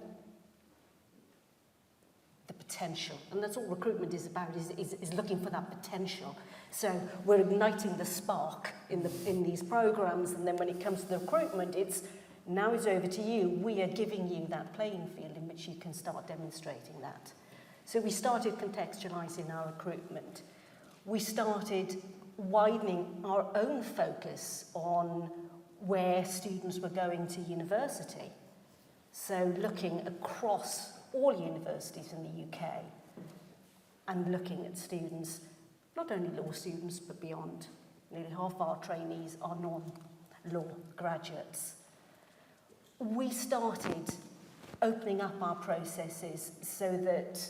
the potential. And that's all recruitment is about, is looking for that potential. So we're igniting the spark in these programs, and then when it comes to the recruitment, it's now it's over to you. We are giving you that playing field in which you can start demonstrating that. So we started contextualizing our recruitment. We started widening our own focus on where students were going to university. So looking across all universities in the UK and looking at students, not only law students, but beyond. Nearly half our trainees are non-law graduates. We started opening up our processes so that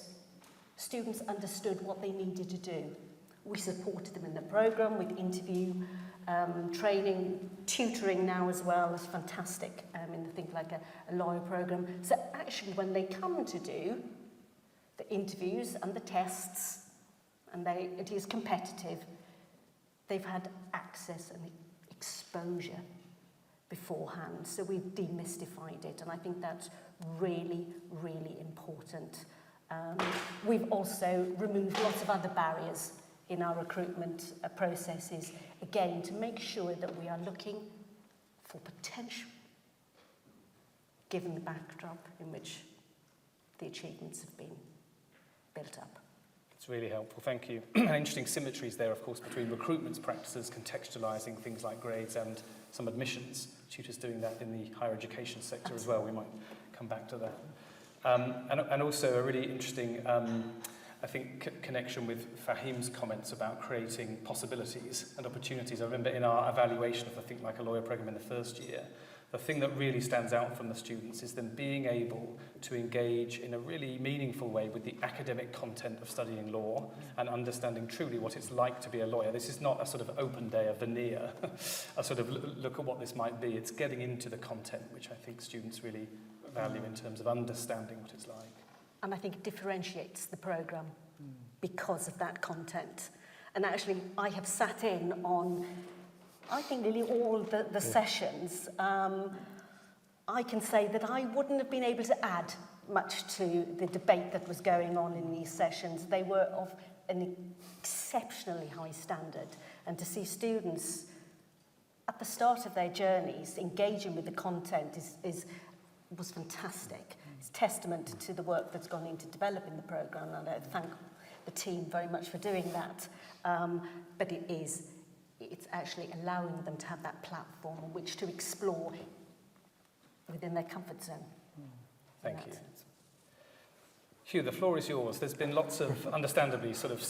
students understood what they needed to do. We supported them in the programme with interview, training, tutoring now as well is fantastic in the Think Like a Lawyer programme. So actually when they come to do the interviews and the tests, and it is competitive, they've had access and exposure beforehand. So we've demystified it, and I think that's really, really important. We've also removed lots of other barriers in our recruitment processes, again, to make sure that we are looking for potential, given the backdrop in which the achievements have been built up. It's really helpful, thank you. Interesting symmetries there, of course, between recruitment practices, contextualising things like grades and some admissions. Tutors doing that in the higher education sector as well. We might come back to that. And also a really interesting, I think, connection with Fahim's comments about creating possibilities and opportunities. I remember in our evaluation of the Think Like a Lawyer programme in the first year, the thing that really stands out from the students is them being able to engage in a really meaningful way with the academic content of studying law and understanding truly what it's like to be a lawyer. This is not a sort of open day, a veneer, a sort of look at what this might be. It's getting into the content, which I think students really value in terms of understanding what it's like. And I think it differentiates the programme because of that content. And actually, I have sat in on, I think, nearly all the sessions. I can say that I wouldn't have been able to add much to the debate that was going on in these sessions. They were of an exceptionally high standard. And to see students at the start of their journeys engaging with the content was fantastic. It's testament to the work that's gone into developing the programme, and I thank the team very much for doing that. But it's actually allowing them to have that platform on which to explore within their comfort zone. Thank you. Hugh, the floor is yours. There's been lots of, understandably, sort of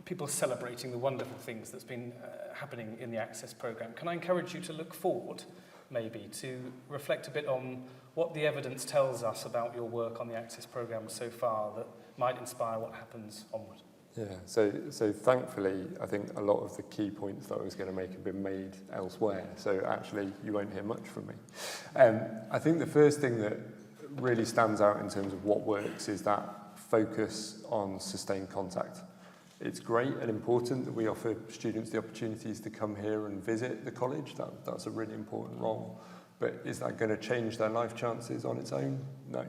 people celebrating the wonderful things that's been happening in the Access programme. Can I encourage you to look forward, maybe, to reflect a bit on what the evidence tells us about your work on the Access programme so far that might inspire what happens onward? Yeah, so thankfully, I think a lot of the key points that I was going to make have been made elsewhere. So actually, you won't hear much from me. I think the first thing that really stands out in terms of what works is that focus on sustained contact. It's great and important that we offer students the opportunities to come here and visit the college. That's a really important role. But is that going to change their life chances on its own? No.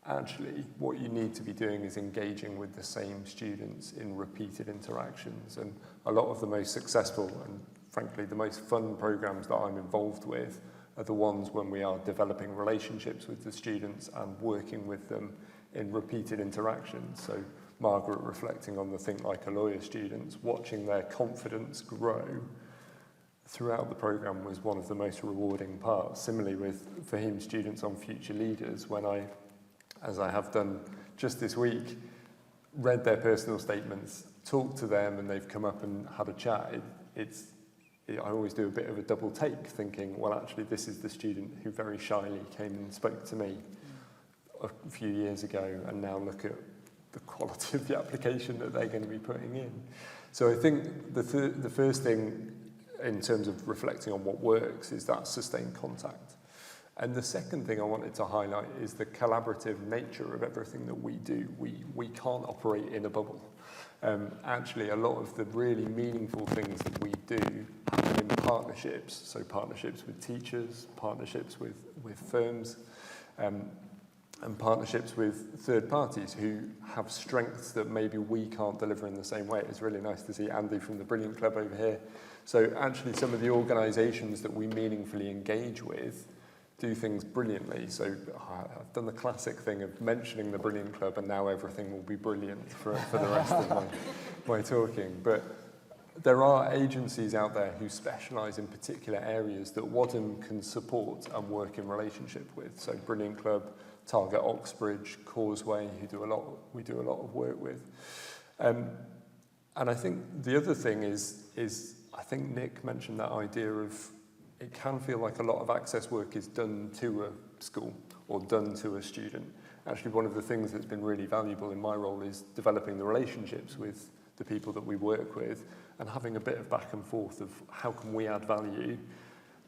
Actually, what you need to be doing is engaging with the same students in repeated interactions. And a lot of the most successful and, frankly, the most fun programs that I'm involved with are the ones when we are developing relationships with the students and working with them in repeated interactions. So Margaret reflecting on the Think Like a Lawyer students, watching their confidence grow throughout the programme was one of the most rewarding parts. Similarly with Fahim students on Future Leaders, when I, as I have done just this week, read their personal statements, talked to them, and they've come up and had a chat, I always do a bit of a double take, thinking, well, actually, this is the student who very shyly came and spoke to me a few years ago, and now look at the quality of the application that they're going to be putting in. So I think the first thing in terms of reflecting on what works is that sustained contact. And the second thing I wanted to highlight is the collaborative nature of everything that we do. We can't operate in a bubble. Actually, a lot of the really meaningful things that we do happen in partnerships. So partnerships with teachers, partnerships with firms, and partnerships with third parties who have strengths that maybe we can't deliver in the same way. It's really nice to see Andy from the Brilliant Club over here. So actually some of the organisations that we meaningfully engage with do things brilliantly. So I've done the classic thing of mentioning the Brilliant Club and now everything will be brilliant for the rest of my talking. But there are agencies out there who specialise in particular areas that Wadham can support and work in relationship with. So Brilliant Club, Target Oxbridge, Causeway, we do a lot of work with. And I think the other thing is I think Nick mentioned that idea of it can feel like a lot of access work is done to a school or done to a student. Actually, one of the things that's been really valuable in my role is developing the relationships with the people that we work with and having a bit of back and forth of how can we add value.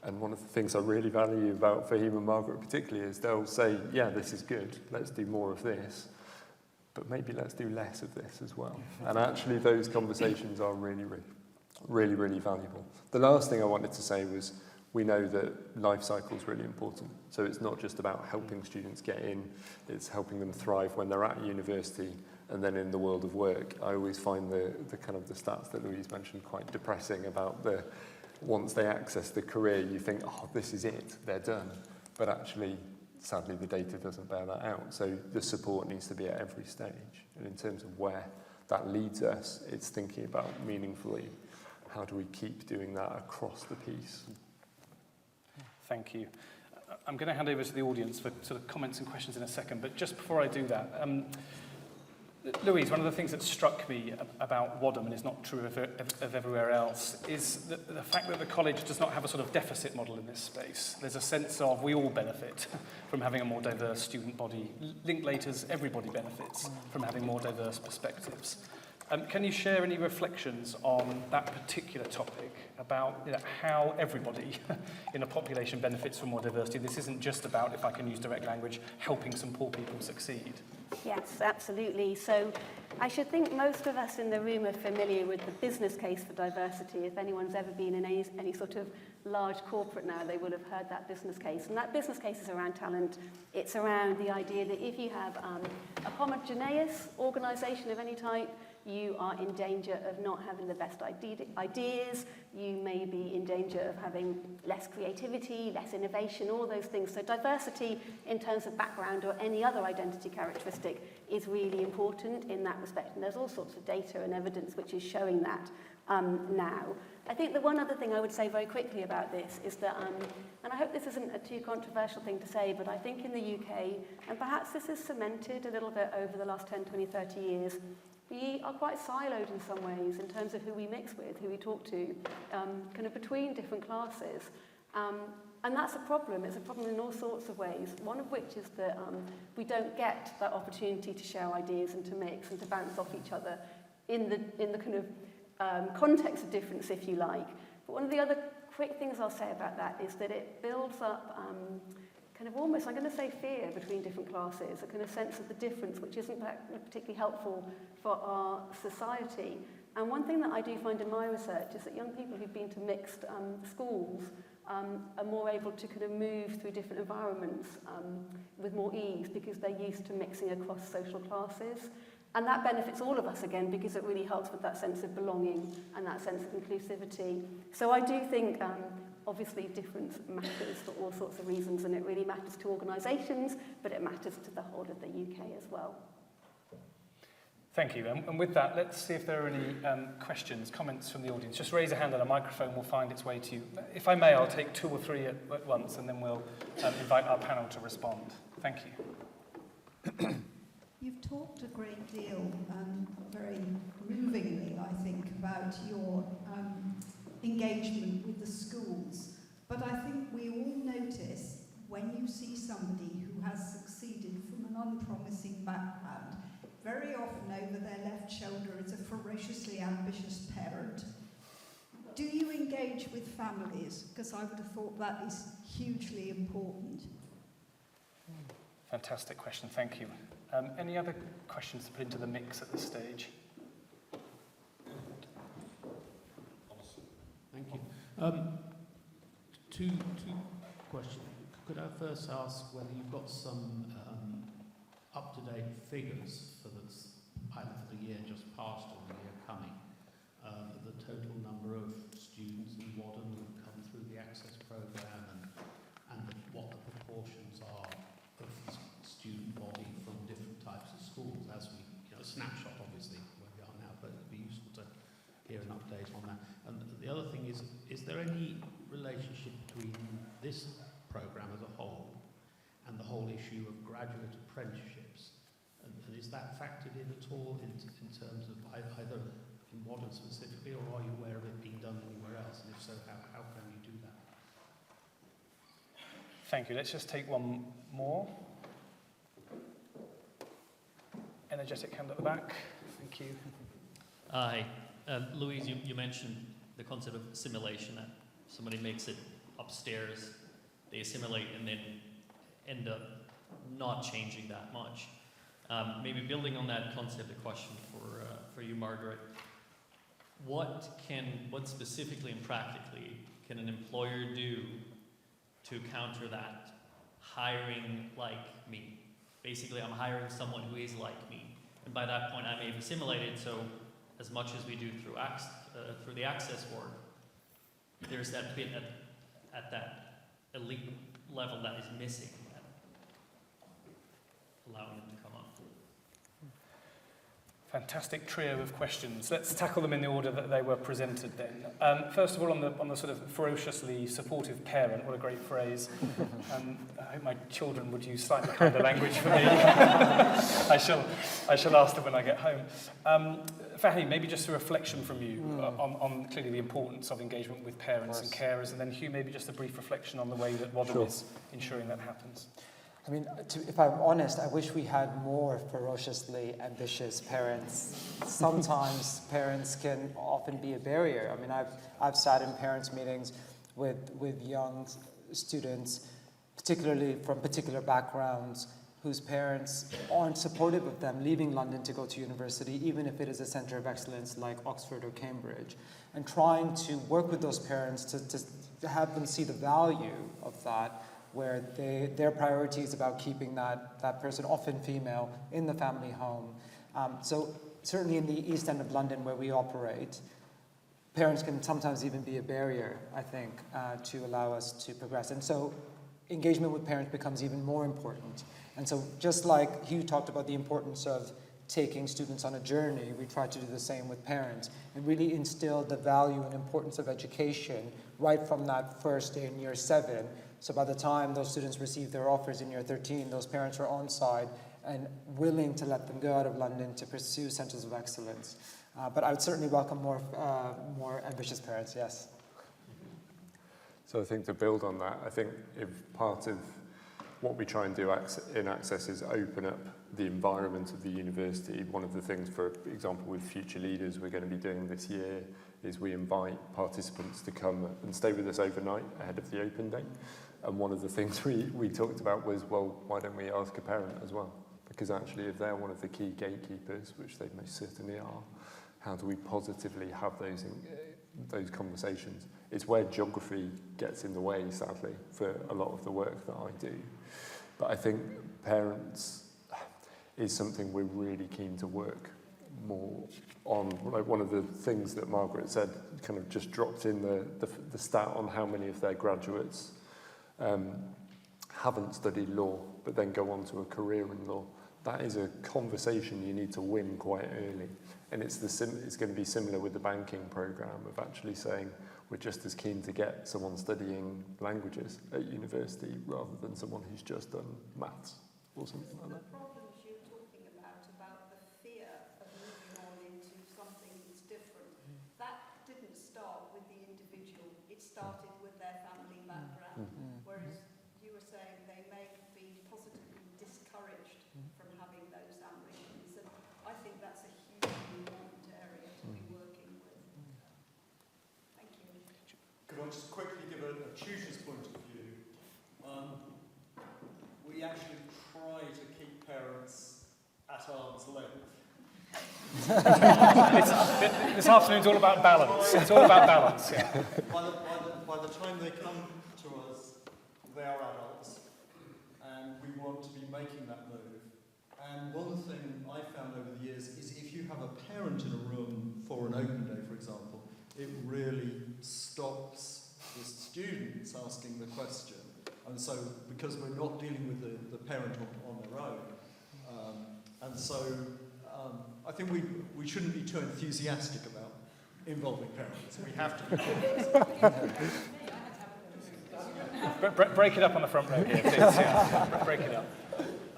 And one of the things I really value about Fahim and Margaret particularly is they'll say, yeah, this is good, let's do more of this, but maybe let's do less of this as well. And actually those conversations are really valuable. The last thing I wanted to say was we know that life cycle is really important. So it's not just about helping students get in, it's helping them thrive when they're at university and then in the world of work. I always find the kind of the stats that Louise mentioned quite depressing about once they access the career, you think, oh, this is it, they're done. But actually, sadly, the data doesn't bear that out. So the support needs to be at every stage. And in terms of where that leads us, it's thinking about meaningfully, how do we keep doing that across the piece? Thank you. I'm going to hand over to the audience for sort of comments and questions in a second, but just before I do that, Louise, one of the things that struck me about Wadham, and is not true of everywhere else, is the fact that the college does not have a sort of deficit model in this space. There's a sense of we all benefit from having a more diverse student body. Linklaters, everybody benefits from having more diverse perspectives. Can you share any reflections on that particular topic about how everybody in a population benefits from more diversity? This isn't just about, if I can use direct language, helping some poor people succeed. Yes, absolutely. So I should think most of us in the room are familiar with the business case for diversity. If anyone's ever been in any sort of large corporate now, they will have heard that business case. And that business case is around talent. It's around the idea that if you have a homogeneous organisation of any type, you are in danger of not having the best ideas, you may be in danger of having less creativity, less innovation, all those things. So diversity in terms of background or any other identity characteristic is really important in that respect. And there's all sorts of data and evidence which is showing that now. I think the one other thing I would say very quickly about this is that, and I hope this isn't a too controversial thing to say, but I think in the UK, and perhaps this is cemented a little bit over the last 10, 20, 30 years, we are quite siloed in some ways in terms of who we mix with, who we talk to, kind of between different classes. And that's a problem. It's a problem in all sorts of ways, one of which is that we don't get that opportunity to share ideas and to mix and to bounce off each other in the kind of context of difference, if you like. But one of the other quick things I'll say about that is that it builds up kind of almost, I'm going to say fear between different classes, a kind of sense of the difference, which isn't particularly helpful for our society. And one thing that I do find in my research is that young people who've been to mixed schools are more able to kind of move through different environments with more ease because they're used to mixing across social classes. And that benefits all of us again because it really helps with that sense of belonging and that sense of inclusivity. So I do think obviously difference matters for all sorts of reasons, and it really matters to organisations, but it matters to the whole of the UK as well. Thank you. And with that, let's see if there are any questions, comments from the audience. Just raise a hand and a microphone will find its way to you. If I may, I'll take 2 or 3 at once, and then we'll invite our panel to respond. Thank you. You've talked a great deal, very movingly, I think, about your engagement with the schools. But I think we all notice when you see somebody who has succeeded from an unpromising background, very often over their left shoulder is a ferociously ambitious parent. Do you engage with families? Because I would have thought that is hugely important. Fantastic question, thank you. Any other questions to put into the mix at this stage? Thank you. Two questions. Could I first ask whether you've got some up-to-date figures for either for the year just past or the year coming, the total number of students in Wadham who've come through the Access programme and what the proportions are of the student body from different types of schools, as we, a snapshot obviously where we are now, but it'd be useful to hear an update on that. And the other thing is there any relationship between this programme as a whole and the whole issue of graduate apprenticeships? And is that factored in at all in terms of either in Wadham specifically, or are you aware of it being done anywhere else? And if so, how can you do that? Thank you. Let's just take one more. Energetic hand at the back. Thank you. Hi. Louise, you mentioned the concept of assimilation, that somebody makes it upstairs, they assimilate and then end up not changing that much. Maybe building on that concept, a question for you, Margaret. What specifically and practically can an employer do to counter that? Hiring like me. Basically, I'm hiring someone who is like me. And by that point, I may have assimilated, so as much as we do through the access work, there's that bit at that elite level that is missing, allowing them to come up. Fantastic trio of questions. Let's tackle them in the order that they were presented then. First of all, on the sort of ferociously supportive parent, what a great phrase. I hope my children would use slightly kinder language for me. I shall ask them when I get home. Fahim, maybe just a reflection from you on clearly the importance of engagement with parents and carers, and then Hugh, maybe just a brief reflection on the way that Wadham is ensuring that happens. I mean, if I'm honest, I wish we had more ferociously ambitious parents. Sometimes parents can often be a barrier. I mean, I've sat in parents' meetings with young students, particularly from particular backgrounds, whose parents aren't supportive of them leaving London to go to university, even if it is a centre of excellence like Oxford or Cambridge, and trying to work with those parents to have them see the value of that, where their priority is about keeping that person, often female, in the family home. So certainly in the East End of London where we operate, parents can sometimes even be a barrier, I think, to allow us to progress. And so engagement with parents becomes even more important. And so just like Hugh talked about the importance of taking students on a journey, we try to do the same with parents and really instill the value and importance of education right from that first day in year 7. So by the time those students receive their offers in year 13, those parents are on side and willing to let them go out of London to pursue centres of excellence. But I would certainly welcome more ambitious parents, yes. So I think to build on that, I think if part of what we try and do in Access is open up the environment of the university. One of the things, for example, with Future Leaders we're going to be doing this year is we invite participants to come and stay with us overnight ahead of the open day. And one of the things we talked about was, well, why don't we ask a parent as well? Because actually, if they're one of the key gatekeepers, which they most certainly are, how do we positively have those conversations? It's where geography gets in the way, sadly, for a lot of the work that I do. But I think parents is something we're really keen to work more on. Like one of the things that Margaret said, kind of just dropped in the stat on how many of their graduates haven't studied law, but then go on to a career in law. That is a conversation you need to win quite early. And it's going to be similar with the banking programme of actually saying we're just as keen to get someone studying languages at university rather than someone who's just done maths or something like that. The problems you're talking about the fear of moving on into something that's different, that didn't start with the individual. It started with their family background. Whereas you were saying they may be positively discouraged from having those ambitions. And I think that's a hugely important area to be working with. Thank you. Could I just quickly give a tutor's point of view? We actually try to keep parents at arm's length. This afternoon's all about balance. It's all about balance, yeah. By the time they come to us, they are adults, and we want to be making that move. And one thing I found over the years is if you have a parent in a room for an open day, for example, it really stops the students asking the question. And so, because we're not dealing with the parent on their own. I think we shouldn't be too enthusiastic about involving parents. We have to be. Break it up on the front row here, please. Yeah. Break it up.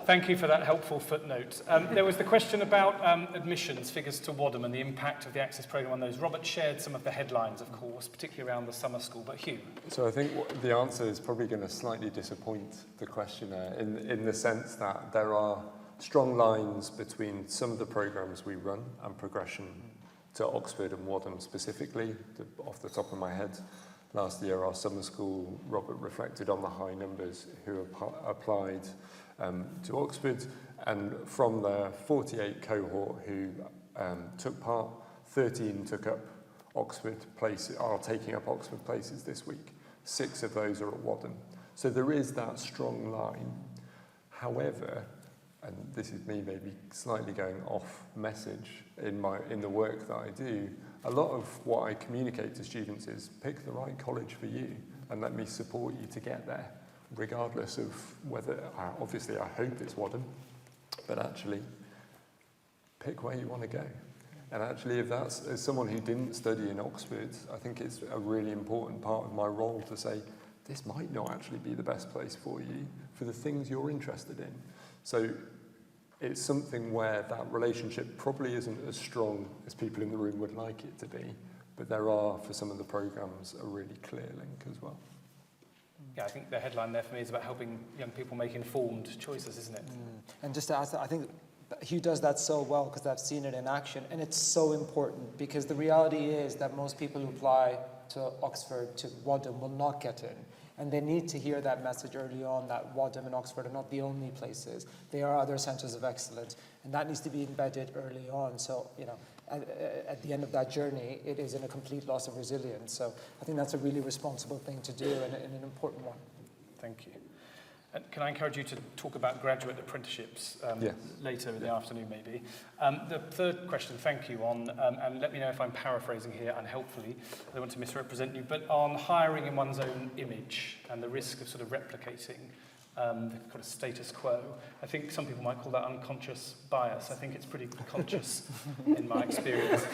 Thank you for that helpful footnote. There was the question about admissions figures to Wadham and the impact of the Access programme on those. Robert shared some of the headlines, of course, particularly around the summer school. But Hugh? So I think the answer is probably going to slightly disappoint the questioner in the sense that there are strong lines between some of the programmes we run and progression to Oxford and Wadham specifically. Off the top of my head, last year our summer school, Robert reflected on the high numbers who applied to Oxford, and from the 48 cohort who took part, 13 took up Oxford places, are taking up Oxford places this week. 6 of those are at Wadham. So there is that strong line. However, and this is me maybe slightly going off message in the work that I do, a lot of what I communicate to students is pick the right college for you and let me support you to get there, regardless of whether, obviously I hope it's Wadham, but actually pick where you want to go. And actually, if that's, as someone who didn't study in Oxford, I think it's a really important part of my role to say, this might not actually be the best place for you for the things you're interested in. So it's something where that relationship probably isn't as strong as people in the room would like it to be, but there are, for some of the programmes, a really clear link as well. Yeah, I think the headline there for me is about helping young people make informed choices, isn't it? And just to add that, I think Hugh does that so well because I've seen it in action, and it's so important because the reality is that most people who apply to Oxford, to Wadham, will not get in. And they need to hear that message early on that Wadham and Oxford are not the only places. They are other centres of excellence, and that needs to be embedded early on. So, you know, at the end of that journey, it isn't a complete loss of resilience. So I think that's a really responsible thing to do and an important one. Thank you. And can I encourage you to talk about graduate apprenticeships later in the afternoon, maybe? The third question, thank you, on, and let me know if I'm paraphrasing here unhelpfully, I don't want to misrepresent you, but on hiring in one's own image and the risk of sort of replicating the kind of status quo. I think some people might call that unconscious bias. I think it's pretty conscious in my experience.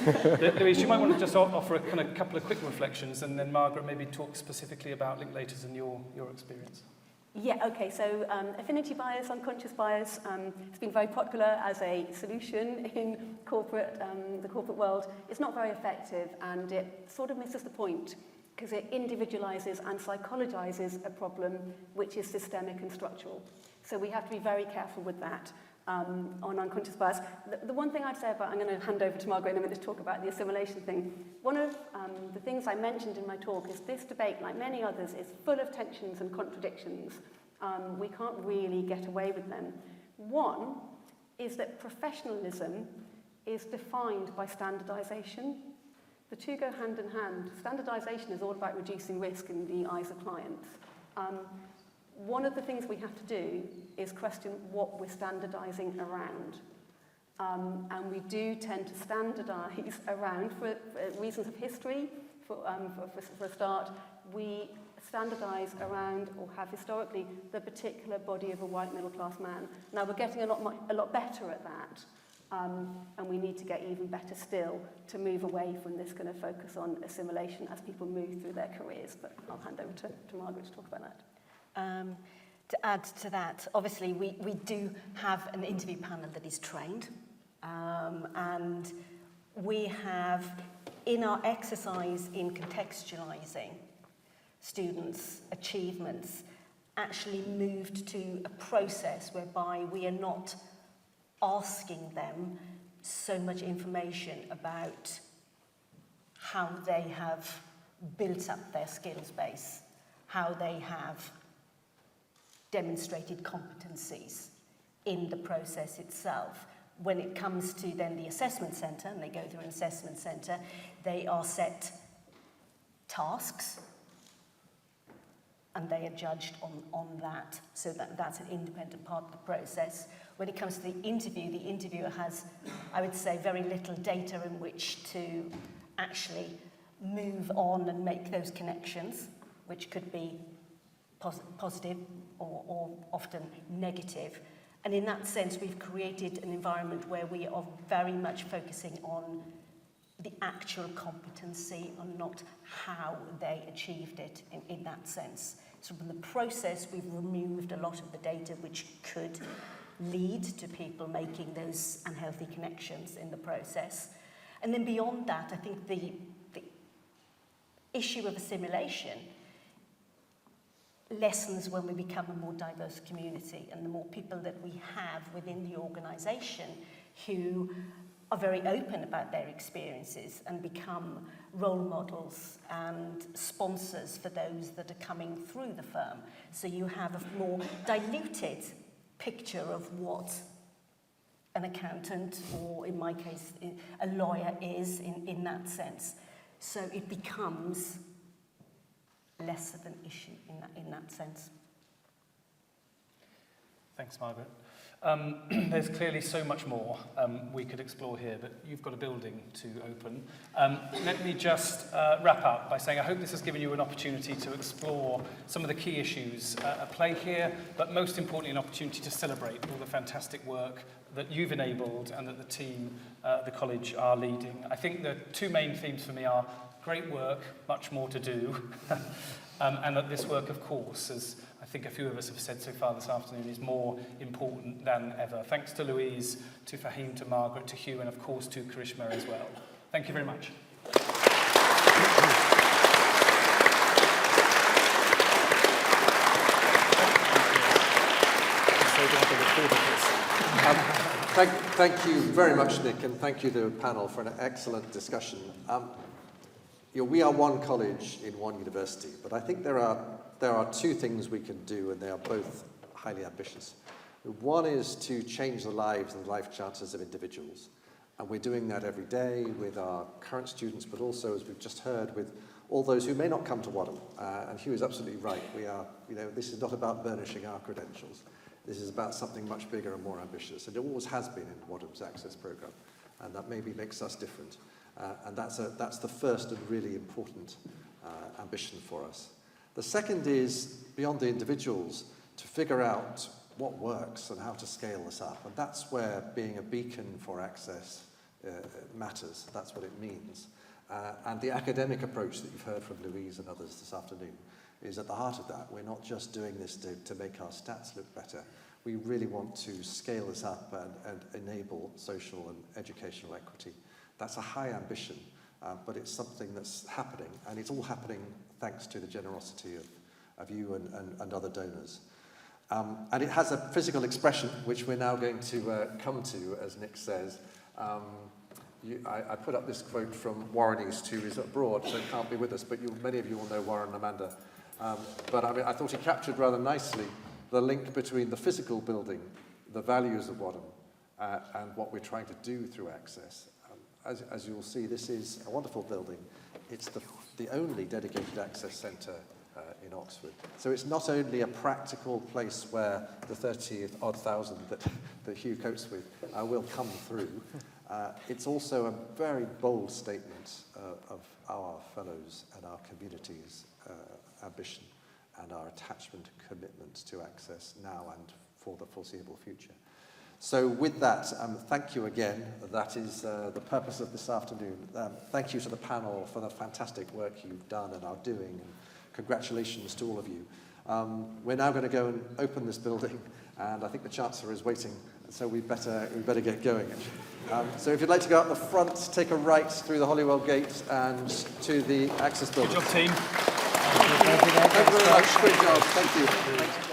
Louise, you might want to just offer a couple of quick reflections, and then Margaret, maybe talk specifically about Linklaters and your experience. Yeah, okay, so affinity bias, unconscious bias, it's been very popular as a solution in the corporate world. It's not very effective, and it sort of misses the point because it individualizes and psychologizes a problem which is systemic and structural. So we have to be very careful with that on unconscious bias. The one thing I'd say about, I'm going to hand over to Margaret in a minute to talk about the assimilation thing. One of the things I mentioned in my talk is this debate, like many others, is full of tensions and contradictions. We can't really get away with them. One is that professionalism is defined by standardization. The two go hand in hand. Standardization is all about reducing risk in the eyes of clients. One of the things we have to do is question what we're standardizing around. And we do tend to standardize around, for reasons of history, for a start, we standardize around, or have historically, the particular body of a white middle-class man. Now, we're getting a lot better at that. And we need to get even better still to move away from this kind of focus on assimilation as people move through their careers. But I'll hand over to Margaret to talk about that. To add to that, obviously we do have an interview panel that is trained, and we have, in our exercise in contextualizing students' achievements, actually moved to a process whereby we are not asking them so much information about how they have built up their skills base, how they have demonstrated competencies in the process itself. When it comes to then the assessment centre, and they go through an assessment centre, they are set tasks and they are judged on that, so that's an independent part of the process. When it comes to the interviewer has, I would say, very little data in which to actually move on and make those connections, which could be positive or often negative. And in that sense, we've created an environment where we are very much focusing on the actual competency and not how they achieved it in that sense. So from the process, we've removed a lot of the data which could lead to people making those unhealthy connections in the process. And then beyond that, I think the issue of assimilation lessens when we become a more diverse community, and the more people that we have within the organisation who are very open about their experiences and become role models and sponsors for those that are coming through the firm. So you have a more diluted picture of what an accountant, or in my case, a lawyer is in that sense. So it becomes less of an issue in that sense. Thanks, Margaret. There's clearly so much more we could explore here, but you've got a building to open. Let me just wrap up by saying I hope this has given you an opportunity to explore some of the key issues at play here, but most importantly, an opportunity to celebrate all the fantastic work that you've enabled and that the team at the college are leading. I think the two main themes for me are great work, much more to do, and that this work, of course, as I think a few of us have said so far this afternoon, is more important than ever. Thanks to Louise, to Fahim, to Margaret, to Hugh, and of course to Karishma as well. Thank you very much. Thank you very much, Nick, and thank you to the panel for an excellent discussion. We are one college in one university, but I think there are two things we can do, and they are both highly ambitious. One is to change the lives and life chances of individuals, and we're doing that every day with our current students, but also, as we've just heard, with all those who may not come to Wadham. And Hugh is absolutely right. We are, this is not about burnishing our credentials. This is about something much bigger and more ambitious, and it always has been in Wadham's Access programme, and that maybe makes us different. And that's the first and really important ambition for us. The second is, beyond the individuals, to figure out what works and how to scale this up. And that's where being a beacon for access matters. That's what it means. And the academic approach that you've heard from Louise and others this afternoon is at the heart of that. We're not just doing this to make our stats look better. We really want to scale this up and enable social and educational equity. That's a high ambition, but it's something that's happening, and it's all happening thanks to the generosity of you and other donors. And it has a physical expression, which we're now going to come to, as Nick says. I put up this quote from Warren East, who is abroad, so can't be with us, but many of you will know Warren and Amanda. But I mean, I thought he captured rather nicely the link between the physical building, the values of Wadham, and what we're trying to do through access. As you'll see, this is a wonderful building. It's the only dedicated access centre in Oxford. So it's not only a practical place where the 30-odd thousand that Hugh coats with will come through, it's also a very bold statement of our fellows and our community's ambition and our attachment and commitment to access now and for the foreseeable future. So with that, thank you again. That is the purpose of this afternoon. Thank you to the panel for the fantastic work you've done and are doing, and congratulations to all of you. We're now going to go and open this building, and I think the Chancellor is waiting, so we better get going. So if you'd like to go up the front, take a right through the Holywell Gate and to the access building. Good job, team. Thank you very much. Great job. Thank you.